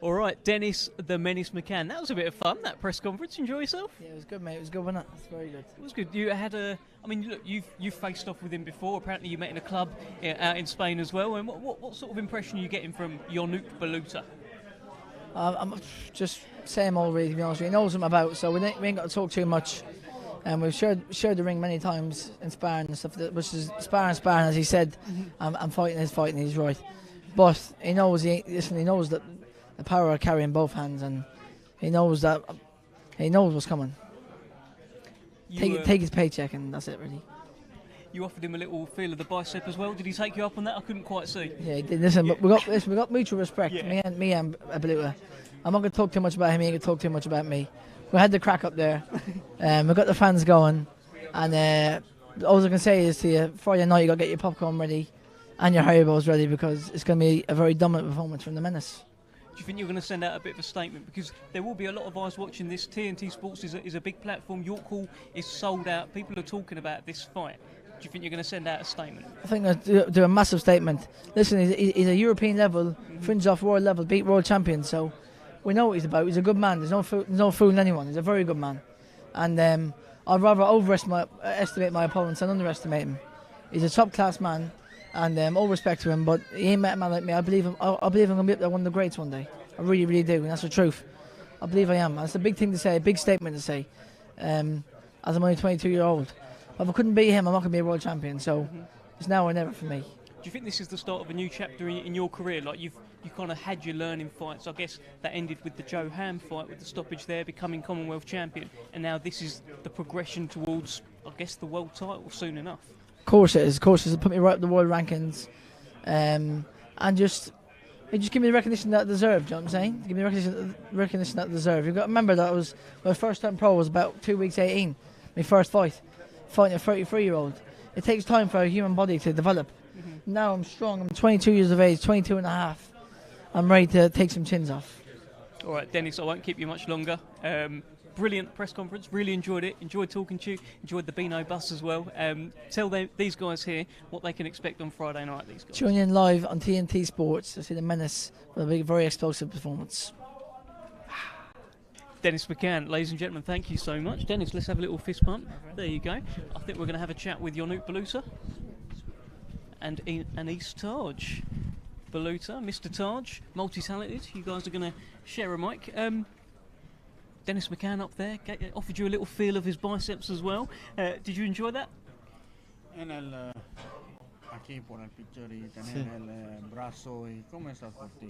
All right, Dennis the Menace McCann. That was a bit of fun, that press conference. Enjoy yourself? Yeah, it was good, mate. It was good, wasn't it? It's very good. It was good. You had I mean, look, you've faced off with him before. Apparently you met in a club out in Spain as well. And what sort of impression are you getting from Ionut Baluta? I'm just same old, really, to be honest with you. He knows what I'm about, so we ain't got to talk too much. And we've shared the ring many times in sparring and stuff, which is sparring, as he said. I'm fighting, he's right. But he knows he knows that the power I carry in both hands, and he knows what's coming. Take his paycheck, and that's it, really. You offered him a little feel of the bicep as well. Did he take you up on that? I couldn't quite see. Yeah, he did. Listen, but we got mutual respect. Yeah. Me and Baluta. I'm not going to talk too much about him. He ain't going to talk too much about me. We had the crack up there. We got the fans going, and all I can say is to you, Friday night you got to get your popcorn ready and your Haribos ready, because it's going to be a very dominant performance from the Menace. Do you think you're going to send out a bit of a statement? Because there will be a lot of eyes watching this. TNT Sports is a big platform. York Hall is sold out. People are talking about this fight. Do you think you're going to send out a statement? I think I'll do a massive statement. Listen, he's a European level, fringe off world level, beat world champion. So we know what he's about. He's a good man. There's no fooling anyone. He's a very good man. And I'd rather overestimate my opponents than underestimate him. He's a top class man. And all respect to him, but he ain't met a man like me. I believe him. I believe I'm gonna be up there one of the greats one day. I really, really do, and that's the truth. I believe I am. That's a big thing to say, a big statement to say. As I'm only 22-year-old, but if I couldn't beat him, I'm not gonna be a world champion. So it's now or never for me. Do you think this is the start of a new chapter in your career? Like you kind of had your learning fights. I guess that ended with the Joe Ham fight, with the stoppage there, becoming Commonwealth champion, and now this is the progression towards, I guess, the world title soon enough. Of course it is. It put me right up the world rankings, and just give me the recognition that I deserve. Do you know what I'm saying? Give me the recognition that I deserve. You've got to remember that my first time pro was about 2 weeks 18. My first fighting a 33-year-old. It takes time for a human body to develop. Mm-hmm. Now I'm strong. I'm 22 years of age, 22 and a half. I'm ready to take some chins off. All right, Dennis, I won't keep you much longer. Brilliant press conference, really enjoyed it, enjoyed talking to you, enjoyed the Beano bus as well. Tell these guys here what they can expect on Friday night, these guys. Tune in live on TNT Sports to see the Menace with a big, very explosive performance. Dennis McCann, ladies and gentlemen, thank you so much. Dennis, let's have a little fist bump. There you go. I think we're going to have a chat with Ionut Baluta and Anis Taj. Baluta, Mr. Taj, multi-talented. You guys are going to share a mic. Dennis McCann up there offered you a little feel of his biceps as well. Did you enjoy that? Aquí por el picture y tener el brazo y cómo estás por ti.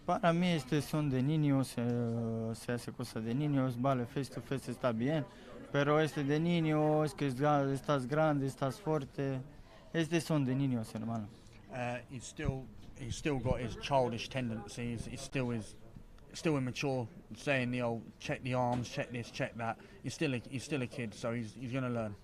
Para mí son de niños, se hace cosas de niños, vale, face to face está bien, pero de niños, que estás grande, estás fuerte, son de niños, hermano. He's still got his childish tendencies. He's still immature, saying the old check the arms, check this, check that. He's still a kid, so he's going to learn.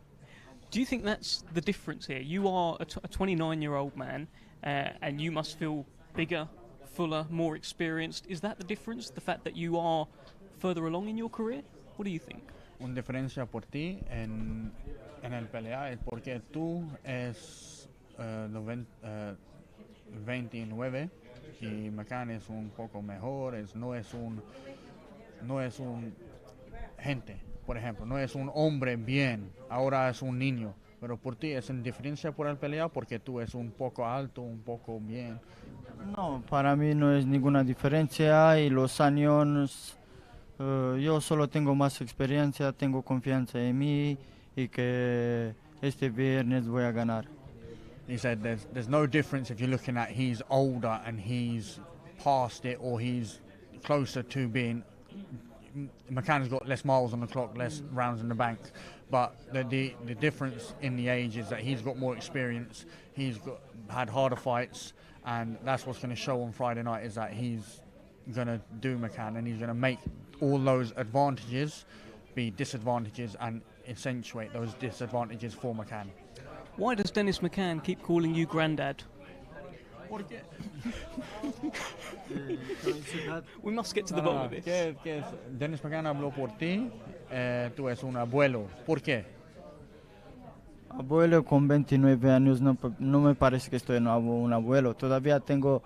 Do you think that's the difference here? You are a 29-year-old man, and you must feel bigger, fuller, more experienced. Is that the difference? The fact that you are further along in your career? What do you think? Una diferencia por ti en el pelea es porque tú es 29 y McCann es un poco mejor, no es un gente, por ejemplo, no es un hombre bien, ahora es un niño, pero por ti es en diferencia por el pelea porque tú es un poco alto, un poco bien. No, para mí no es ninguna diferencia y los años, yo solo tengo más experiencia, tengo confianza en mí y que este viernes voy a ganar. He said there's no difference if you're looking at he's older and he's past it or he's closer to being. McCann's got less miles on the clock, less rounds in the bank, but the difference in the age is that he's got more experience, had harder fights, and that's what's going to show on Friday night is that he's going to do McCann and he's going to make all those advantages be disadvantages and accentuate those disadvantages for McCann. Why does Dennis McCann keep calling you Grandad? We must get to the bottom of this. ¿Qué es? Dennis McCann habló por ti, tú eres un abuelo. ¿Por qué? Abuelo con 29 años no me parece que estoy un abuelo. Todavía tengo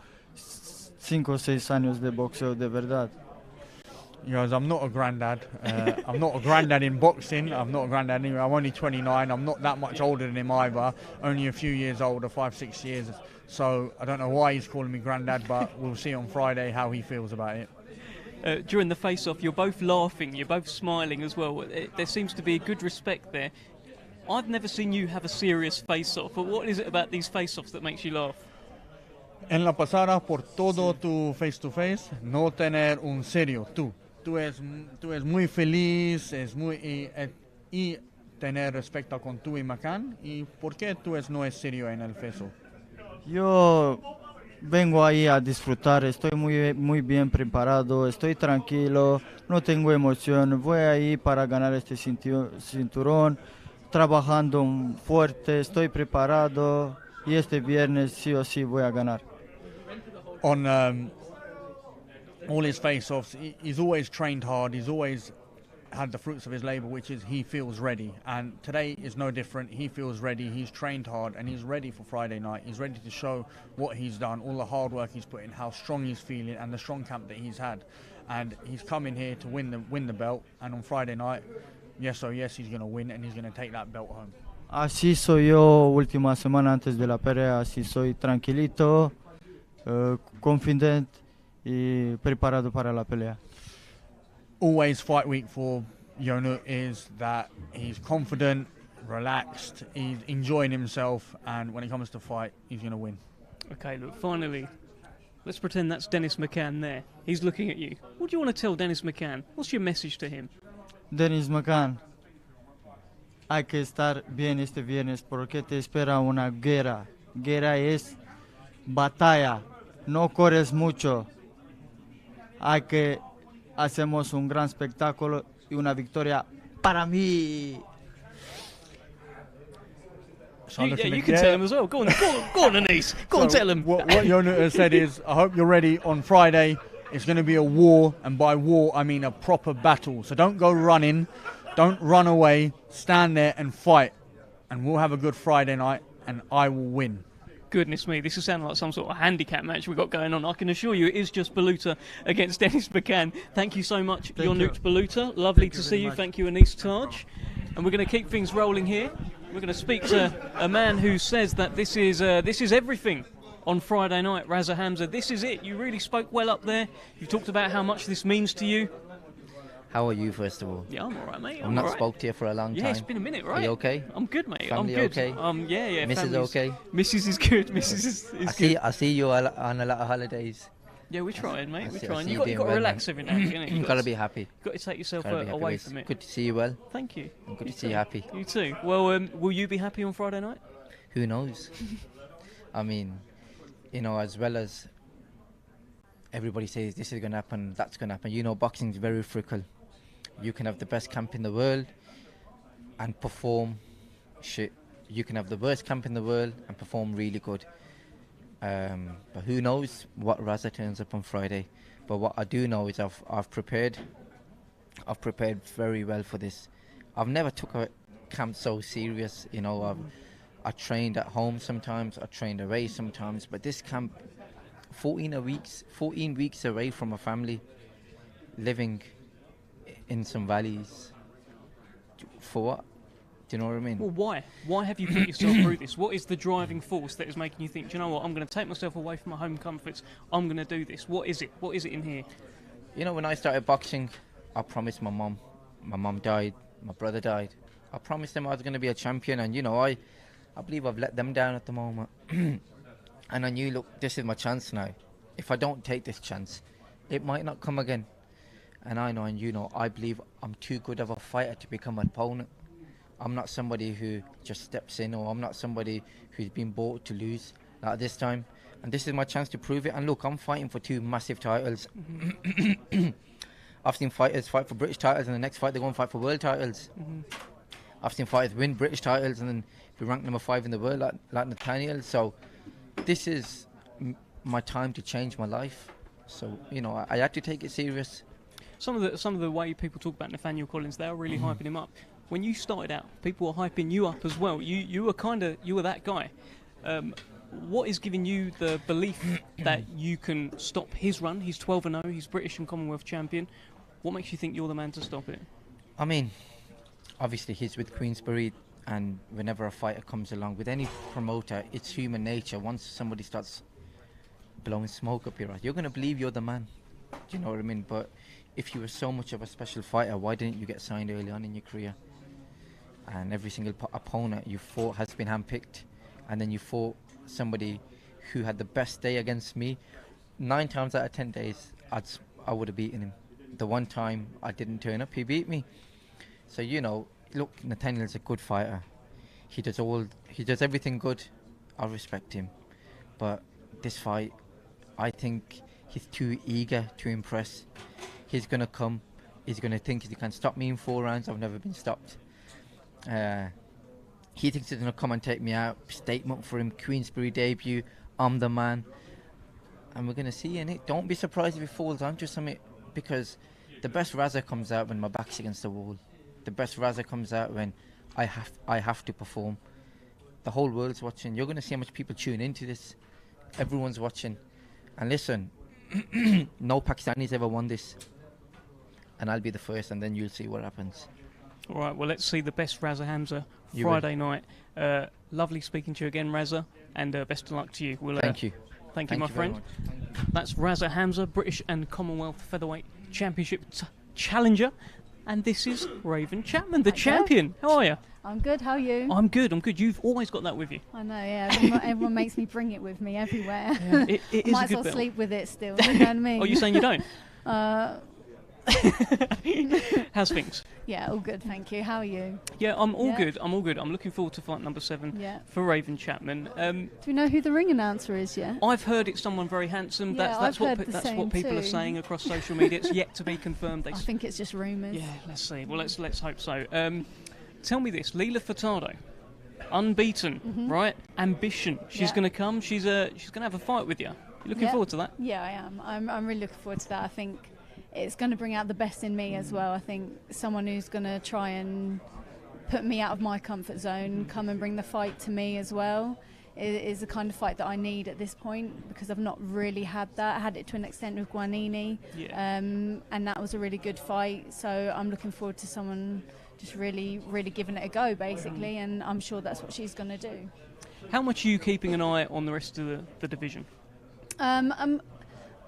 5 o 6 años de boxeo de verdad. He goes, I'm not a granddad. I'm not a granddad in boxing. I'm not a granddad anyway. I'm only 29. I'm not that much older than him either. Only a few years older, 5-6 years. So I don't know why he's calling me granddad, but we'll see on Friday how he feels about it. During the face-off, you're both laughing, you're both smiling as well. There seems to be a good respect there. I've never seen you have a serious face-off, but what is it about these face-offs that makes you laugh? En la pasada, por todo tu face-to-face, no tener un serio, tú. Tú es muy feliz, y tener respeto con tú y McCann. ¿Y por qué tú no es serio en el face-off? Yo vengo ahí a disfrutar, estoy muy bien preparado, estoy tranquilo, no tengo emoción, voy ahí para ganar este cinturón, trabajando fuerte, estoy preparado y este viernes sí o sí voy a ganar. On all his face-offs, he's always trained hard, he's always had the fruits of his labour, which is he feels ready, and today is no different. He feels ready, he's trained hard, and he's ready for Friday night. He's ready to show what he's done, all the hard work he's put in, how strong he's feeling, and the strong camp that he's had. And he's coming here to win the belt, and on Friday night, yes, he's going to win, and he's going to take that belt home. Así soy yo última semana antes de la pelea, así soy tranquilito, confident y preparado para la pelea. Always fight week for Ionut is that he's confident, relaxed, he's enjoying himself, and when it comes to fight, he's going to win. Okay, look, finally, let's pretend that's Dennis McCann there. He's looking at you. What do you want to tell Dennis McCann? What's your message to him? Dennis McCann, hay que estar bien este viernes porque te espera una guerra. Guerra es batalla, no corres mucho. Hay que hacemos un gran espectáculo y una victoria para mí. You can tell him as well. Go on, Anise. Go on, tell him. What Ionut has said is, I hope you're ready on Friday. It's going to be a war, and by war I mean a proper battle. So don't go running, don't run away, stand there and fight. And we'll have a good Friday night, and I will win. Goodness me, this is sounding like some sort of handicap match we've got going on. I can assure you it is just Baluta against Dennis McCann. Thank you so much, Ionut Baluta. Lovely to see you. Thank you, Anise Taj. And we're going to keep things rolling here. We're going to speak to a man who says that this is everything on Friday night, Raza Hamza. This is it. You really spoke well up there. You've talked about how much this means to you. How are you, first of all? Yeah, I'm all right, mate. I've not spoke to you for a long time. Yeah, it's been a minute, right? Are you okay? I'm good, mate. Family I'm good. okay? Yeah. Mrs. okay? Mrs. is good. Mrs. is good. I see you on a lot of holidays. Yeah, we're trying, mate. We're trying. You've Got to relax every now and again. You've got to be happy. Got to take yourself Gotta be happy. away It's from it. Good to see you well. Thank you. And good to see you happy. You too. Well, will you be happy on Friday night? Who knows? I mean, you know, as well as everybody says this is going to happen, that's going to happen. You know, boxing's very fickle. You can have the best camp in the world and perform shit. You can have the worst camp in the world and perform really good. But who knows what Raza turns up on Friday. But what I do know is I've prepared very well for this. I've never took a camp so serious. You know, I trained at home sometimes, I trained away sometimes, but this camp, 14 weeks away from a family, living in some valleys. For what? Do you know what I mean? Well, why? Why have you put yourself through this? What is the driving force that is making you think, do you know what, I'm going to take myself away from my home comforts, I'm going to do this? What is it? What is it in here? You know, when I started boxing, I promised my mum. My mum died, my brother died. I promised them I was going to be a champion, and you know, I believe I've let them down at the moment. And I knew, look, this is my chance now. If I don't take this chance, it might not come again. And I know, and you know, I believe I'm too good of a fighter to become an opponent. I'm not somebody who just steps in, or I'm not somebody who's been bought to lose like this time. And this is my chance to prove it. And look, I'm fighting for 2 massive titles. I've seen fighters fight for British titles, and the next fight they go and fight for world titles. I've seen fighters win British titles and then be ranked number 5 in the world, like Nathaniel. So this is my time to change my life. So, you know, I had to take it serious. Some of the way people talk about Nathaniel Collins, they are really hyping him up. When you started out, people were hyping you up as well. You were that guy. what is giving you the belief that you can stop his run? He's 12-0, he's British and Commonwealth champion. What makes you think you're the man to stop it? I mean, obviously he's with Queensberry, and whenever a fighter comes along, with any promoter, it's human nature. Once somebody starts blowing smoke up your ass, you're going to believe you're the man. Do you know what I mean? But if you were so much of a special fighter, why didn't you get signed early on in your career? And every single opponent you fought has been handpicked, and then you fought somebody who had the best day against me. 9 times out of 10 days, I would have beaten him. The one time I didn't turn up, he beat me. So, you know, look, Nathaniel's a good fighter. He does everything good. I respect him. But this fight, I think he's too eager to impress. He's going to come. He's going to think he can stop me in 4 rounds. I've never been stopped. He thinks he's going to come and take me out. Statement for him. Queensberry debut. I'm the man. And we're going to see in it. Don't be surprised if he falls onto something, because the best Raza comes out when my back's against the wall. The best Raza comes out when I have to perform. The whole world's watching. You're going to see how much people tune into this. Everyone's watching. And listen, no Pakistanis ever won this. And I'll be the first, and then you'll see what happens. All right, well, let's see the best Raza Hamza Friday night. Lovely speaking to you again, Raza, and best of luck to you. Thank you. Thank you, my friend. That's Raza Hamza, British and Commonwealth Featherweight Championship challenger. And this is Raven Chapman, the champion. How are you? I'm good, how are you? I'm good. You've always got that with you. I know, yeah. Everyone makes me bring it with me everywhere. Yeah, it is might a as good well belt. sleep with it still, you know what I mean? Oh, you're saying you don't? How's things? Yeah, all good, thank you. How are you? Yeah, I'm all good. I'm looking forward to fight number 7 for Raven Chapman. Do we know who the ring announcer is yet? I've heard it's someone very handsome. Yeah, That's I've what heard the that's same what people too. are saying across social media. It's yet to be confirmed. I think it's just rumours. Yeah, let's see. Well, let's hope so. Tell me this, Leila Furtado, unbeaten, right? Ambition. She's going to come. She's going to have a fight with you. You looking forward to that? Yeah, I am. I'm really looking forward to that. I think it's going to bring out the best in me as well. I think someone who's going to try and put me out of my comfort zone, come and bring the fight to me as well, is the kind of fight that I need at this point, because I've not really had that. I had it to an extent with Guanini, and that was a really good fight. So I'm looking forward to someone just really, really giving it a go, basically, and I'm sure that's what she's going to do. How much are you keeping an eye on the rest of the division?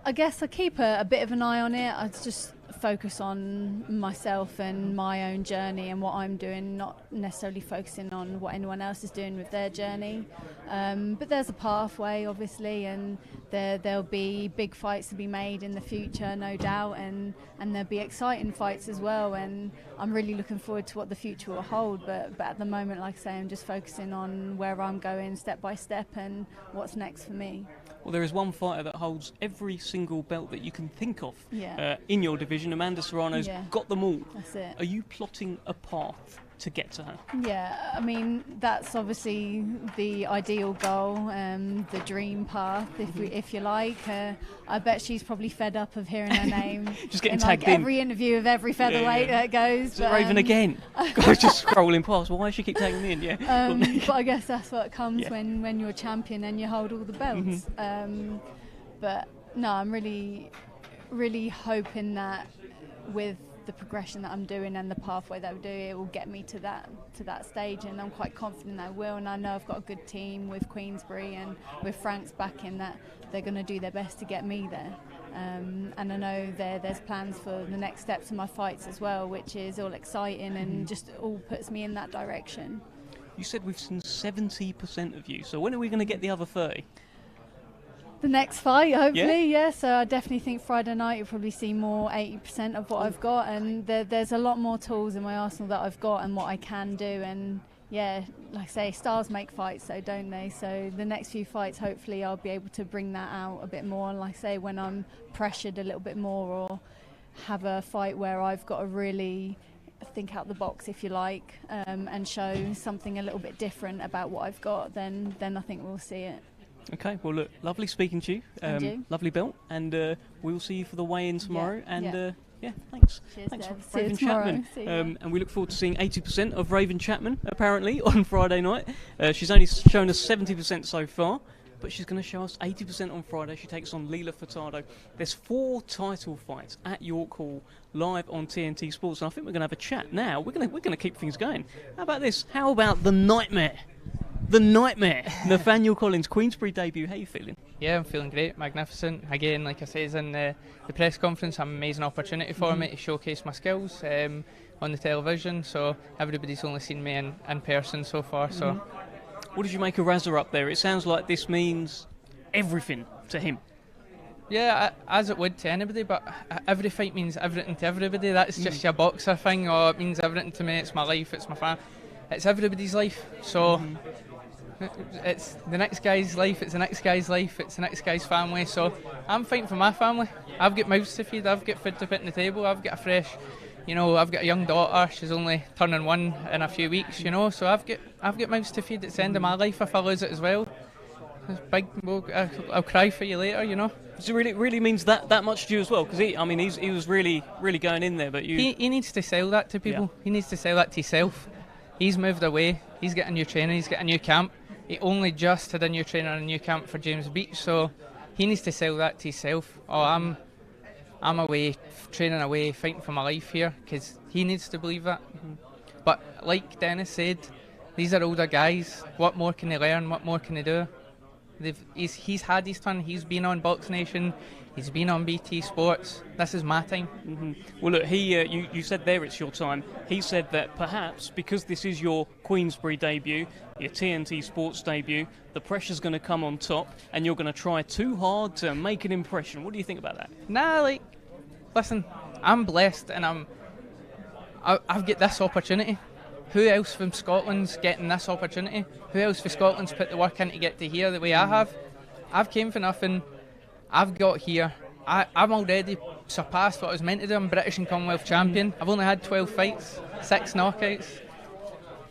I guess I keep a bit of an eye on it. I just focus on myself and my own journey and what I'm doing, not necessarily focusing on what anyone else is doing with their journey. But there's a pathway, obviously, and there'll be big fights to be made in the future, no doubt, and there'll be exciting fights as well. And I'm really looking forward to what the future will hold. But at the moment, like I say, I'm just focusing on where I'm going step by step and what's next for me. Well, there is one fighter that holds every single belt that you can think of in your division. Amanda Serrano's got them all. That's it. Are you plotting a path to get to her? Yeah, I mean, that's obviously the ideal goal, the dream path, if you like. I bet she's probably fed up of hearing her name. Just getting in tagged like in. every interview of every featherweight that goes. Is it Raven again? Just scrolling past. Why does she keep tagging me in? Yeah. But I guess that's what comes when you're a champion and you hold all the belts. But no, I'm really, really hoping that with the progression that I'm doing and the pathway that I do, it will get me to that stage, and I'm quite confident I will. And I know I've got a good team with Queensberry and with Frank's backing, that they're going to do their best to get me there. And I know there's plans for the next steps of my fights as well, which is all exciting and just all puts me in that direction. You said we've seen 70% of you, so when are we going to get the other 30? The next fight, hopefully, yeah. So I definitely think Friday night you'll probably see more 80% of what I've got, and there's a lot more tools in my arsenal that I've got and what I can do. And yeah, like I say, stars make fights, so don't they? So the next few fights, hopefully I'll be able to bring that out a bit more. And like I say, when I'm pressured a little bit more, or have a fight where I've got to really think out the box, if you like, and show something a little bit different about what I've got, then I think we'll see it. Okay, well, look, lovely speaking to you. And you. Lovely belt, and we'll see you for the weigh-in tomorrow. Yeah. Thanks. Cheers, thanks, Deb. Raven See you tomorrow. Chapman. See ya. And we look forward to seeing 80% of Raven Chapman, apparently, on Friday night. She's only shown us 70% so far. but she's going to show us 80% on Friday. She takes on Leela Furtado. There's 4 title fights at York Hall live on TNT Sports, and I think we're going to have a chat now. We're going to keep things going. How about this? How about the nightmare? The nightmare. Nathaniel Collins, Queensberry debut. How are you feeling? Yeah, I'm feeling great, magnificent. Again, like I said in the press conference, an amazing opportunity for me to showcase my skills on the television. So everybody's only seen me in person so far. So, what did you make of Razza up there? It sounds like this means everything to him. Yeah, as it would to anybody, but every fight means everything to everybody. That's just your boxer thing. Oh, it means everything to me. It's my life. It's my family. It's everybody's life. So. It's the next guy's life, it's the next guy's life, it's the next guy's family. So I'm fighting for my family. I've got mouths to feed, I've got food to put on the table, I've got a fresh, I've got a young daughter, she's only turning 1 in a few weeks, so I've got mouths to feed. It's the end of my life if I lose it as well. It's big, I'll cry for you later, So it really means that much to you as well, because he was really going in there, but you... He needs to sell that to people, He needs to sell that to himself. He's moved away, he's got a new trainer, he's got a new camp. He only just had a new trainer and a new camp for James Beach, so he needs to sell that to himself. Oh, I'm away, training away, fighting for my life here, because he needs to believe that. But like Dennis said, these are older guys. What more can they learn? What more can they do? He's had his turn. He's been on Box Nation. He's been on BT Sports. This is my time. Well, look, you said there it's your time. He said that perhaps because this is your Queensberry debut, your TNT Sports debut, the pressure's going to come on top and you're going to try too hard to make an impression. What do you think about that? Nah, listen, I'm blessed and I've got this opportunity. Who else from Scotland's getting this opportunity? Who else from Scotland's put the work in to get to here the way I have? I've came for nothing. I've got here. I'm already surpassed what I was meant to do. I'm British and Commonwealth champion. I've only had 12 fights, 6 knockouts.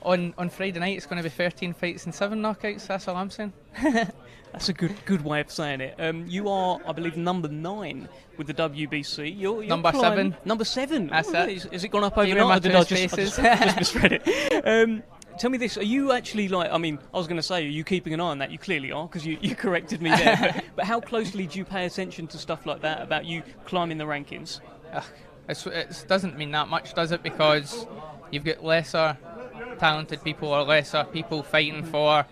On Friday night it's going to be 13 fights and 7 knockouts. That's all I'm saying. That's a good way of saying it. You are, I believe, number 9 with the WBC. You're number climbing. 7. Number 7. That's it. Has it gone up overnight? My Or did I just misread it? Tell me this, are you actually I was going to say, are you keeping an eye on that? You clearly are, because you corrected me there. But how closely do you pay attention to stuff like that, about you climbing the rankings? It doesn't mean that much, does it? Because you've got lesser talented people or lesser people fighting for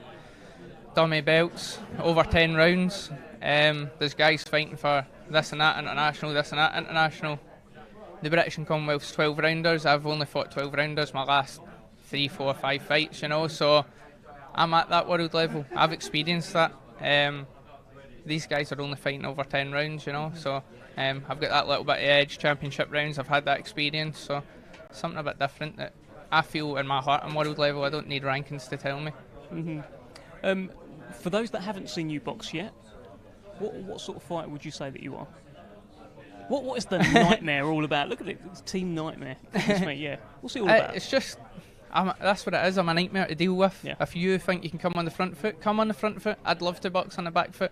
dummy belts over 10 rounds. There's guys fighting for this and that international. The British and Commonwealth's 12 rounders. I've only fought 12 rounders my last 3, 4, 5 fights, so I'm at that world level. I've experienced that. These guys are only fighting over 10 rounds, so I've got that little bit of edge. Championship rounds, I've had that experience, so something a bit different that I feel in my heart on world level. I don't need rankings to tell me. For those that haven't seen you box yet, what sort of fighter would you say that you are? What is the nightmare all about? Look at it, it's Team Nightmare. Yeah. What's it all about? It's just, that's what it is. I'm a nightmare to deal with. Yeah. If you think you can come on the front foot, come on the front foot. I'd love to box on the back foot.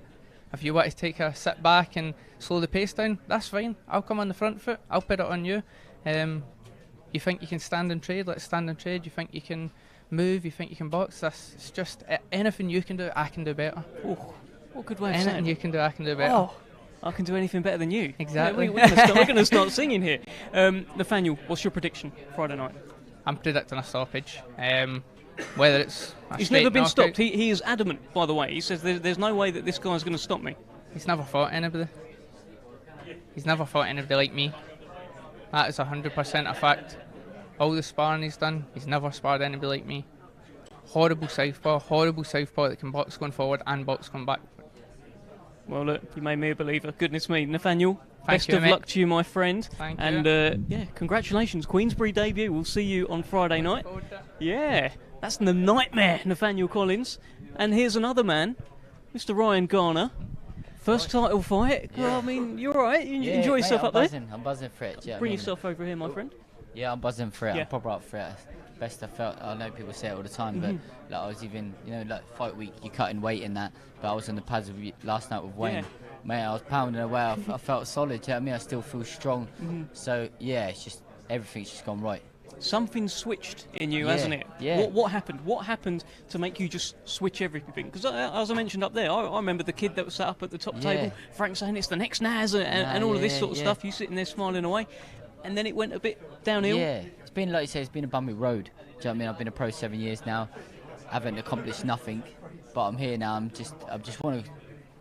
If you want to take a sit back and slow the pace down, that's fine. I'll come on the front foot. I'll put it on you. You think you can stand and trade? Let's stand and trade. You think you can move? You think you can box? It's just anything you can do, I can do better. Oh, what good way of saying it. Anything you can do, I can do better. Oh, I can do anything better than you. Exactly. We're going to start singing here. Nathaniel, what's your prediction Friday night? I'm predicting a stoppage. Whether it's he's never been stopped. He is adamant, by the way. He says there's no way that this guy's going to stop me. He's never fought anybody. He's never fought anybody like me. That is 100% a fact. All the sparring he's done, he's never sparred anybody like me. Horrible southpaw that can box going forward and box going back. Well, look, you made me a believer. Goodness me. Nathaniel, Thank you, best of luck to you, my friend. Thank you. And, congratulations. Queensberry debut. We'll see you on Friday night. Yeah, that's the nightmare, Nathaniel Collins. And here's another man, Mr. Ryan Garner. First title fight. Yeah. Well, I mean, you're all right. You enjoy yourself up there? I'm buzzing for it. Yeah, Bring yourself over here, my friend. Yeah, I'm buzzing for it. Yeah. I'm proper up for it. Best I felt. I know people say it all the time, but I was even, fight week, you're cutting weight in that. But I was on the pads last night with Wayne. Yeah. Mate, I was pounding away. I felt solid. You know what I mean? I still feel strong. So yeah, it's just everything's just gone right. something switched in you, Yeah, hasn't it? yeah. What happened? What happened to make you just switch everything? Because as I mentioned up there, I remember the kid that was sat up at the top table, Frank saying it's the next Naz and all of this sort of stuff. You sitting there smiling away, and then it went a bit downhill. Yeah, it's been, like you say, it's been a bumpy road. Do you know what I mean? I've been a pro 7 years now. I haven't accomplished nothing, but I'm here now. I just want to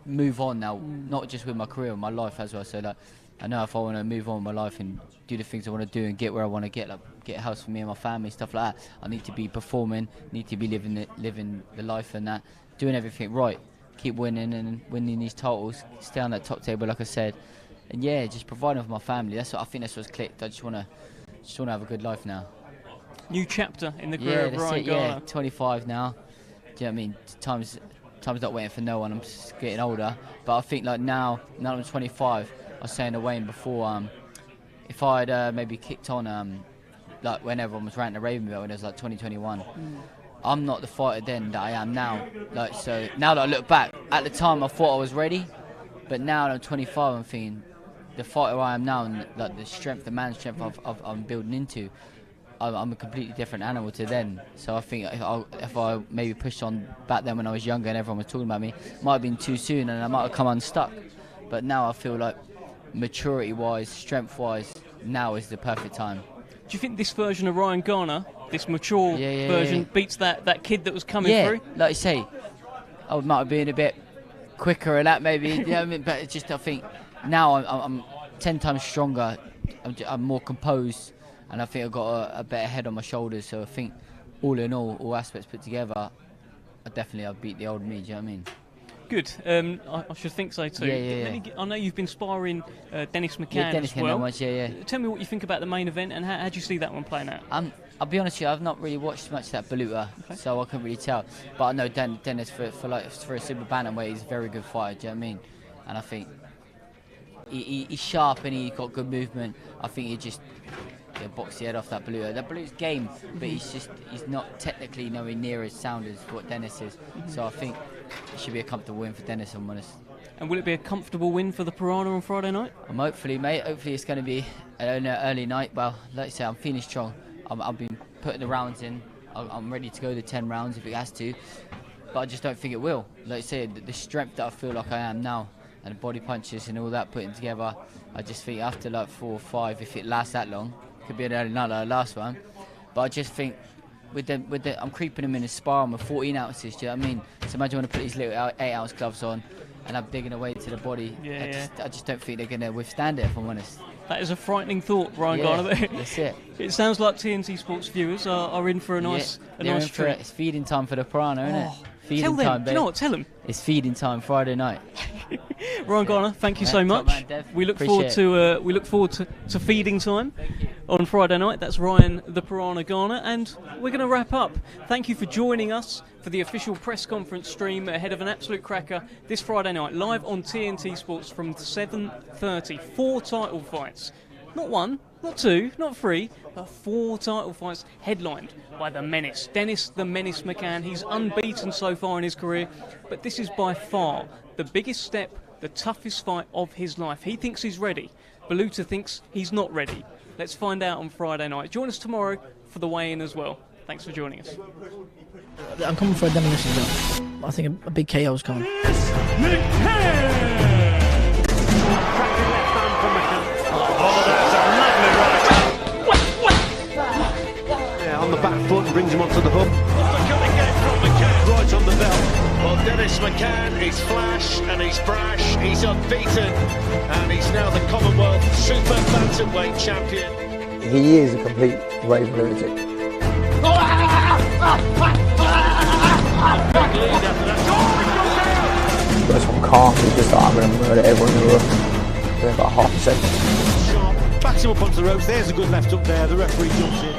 move on now, not just with my career, my life as well. So like, I know if I want to move on with my life and do the things I want to do and get where I want to get, like get a house for me and my family, stuff like that, I need to be performing, need to be living the life and that, doing everything right, keep winning and winning these titles, stay on that top table, like I said, and yeah, just providing for my family. That's what I think. That's what's clicked. I just want to have a good life now. New chapter in the career of Ryan Garner. 25 now. Do you know what I mean? Time's not waiting for no one. I'm just getting older. But I think like now I'm 25. I was saying to Wayne before, if I had maybe kicked on like when everyone was ranting the raving about when it was like 2021, I'm not the fighter then that I am now. Like, so now that I look back, at the time I thought I was ready, but now that I'm 25, I'm thinking the fighter I am now and like the strength, the man strength I'm building into, I'm a completely different animal to then. So I think if I maybe pushed on back then when I was younger and everyone was talking about me, it might have been too soon and I might have come unstuck. But now I feel like maturity-wise, strength-wise, now is the perfect time. Do you think this version of Ryan Garner, this mature version, beats that kid that was coming through? Like you say, I might have been a bit quicker and that maybe, you know what I mean? But it's just, I think now I'm 10 times stronger, I'm more composed, and I think I've got a better head on my shoulders. So I think all in all aspects put together, I'll beat the old me, do you know what I mean? Good. I should think so too. I know you've been sparring Dennis McCann as well. Tell me what you think about the main event and how do you see that one playing out? I'll be honest with you, I've not really watched much of that Baluta, so I couldn't really tell. But I know Dennis for a super bantamweight, he's a very good fighter. Do you know what I mean? And I think he's sharp and he's got good movement. I think he just box the head off that Baluta. That Baluta's game, but he's not technically nowhere near as sound as what Dennis is. So I think it should be a comfortable win for Dennis, if I'm honest. And will it be a comfortable win for the Piranha on Friday night? Hopefully, mate. Hopefully it's going to be an early night. Well, like I say, I'm feeling strong. I've been putting the rounds in. I'm ready to go the 10 rounds if it has to. But I just don't think it will. Like I say, the strength that I feel like I am now, and the body punches and all that putting together, I just think after like 4 or 5, if it lasts that long, could be an early night like the last one. But I just think I'm creeping him in a spar with 14 ounces, do you know what I mean? So imagine when I put these little 8-ounce gloves on and I'm digging away to the body. I just don't think they're going to withstand it, if I'm honest. That is a frightening thought, Ryan Garner. That's it. It sounds like TNT Sports viewers are in for a nice treat. It's feeding time for the Piranha, isn't it? Feeding tell them. time, babe. Do you know what? Tell them. It's feeding time Friday night. Ryan Garner, thank you so much. Man, Dev. We look forward to feeding time on Friday night. That's Ryan the Piranha Garner, and we're going to wrap up. Thank you for joining us for the official press conference stream ahead of an absolute cracker this Friday night, live on TNT Sports from 7:30. 4 title fights, not 1, not 2, not 3, but 4 title fights headlined by the Menace, Dennis the Menace McCann. He's unbeaten so far in his career, but this is by far the biggest step, the toughest fight of his life. He thinks he's ready. Baluta thinks he's not ready. Let's find out on Friday night. Join us tomorrow for the weigh-in as well. Thanks for joining us. I'm coming for a demolition job. I think a big KO is coming. On the back foot and brings him onto the hook. Right on the bell. Well, Dennis McCann is flash and he's brash. He's unbeaten and he's now the Commonwealth Super Bantamweight champion. He is a complete rave lunatic. Goes from calm to just I'm going to murder everyone in the room within about half a second. Backs him up onto the ropes. There's a good left up there. The referee jumps in.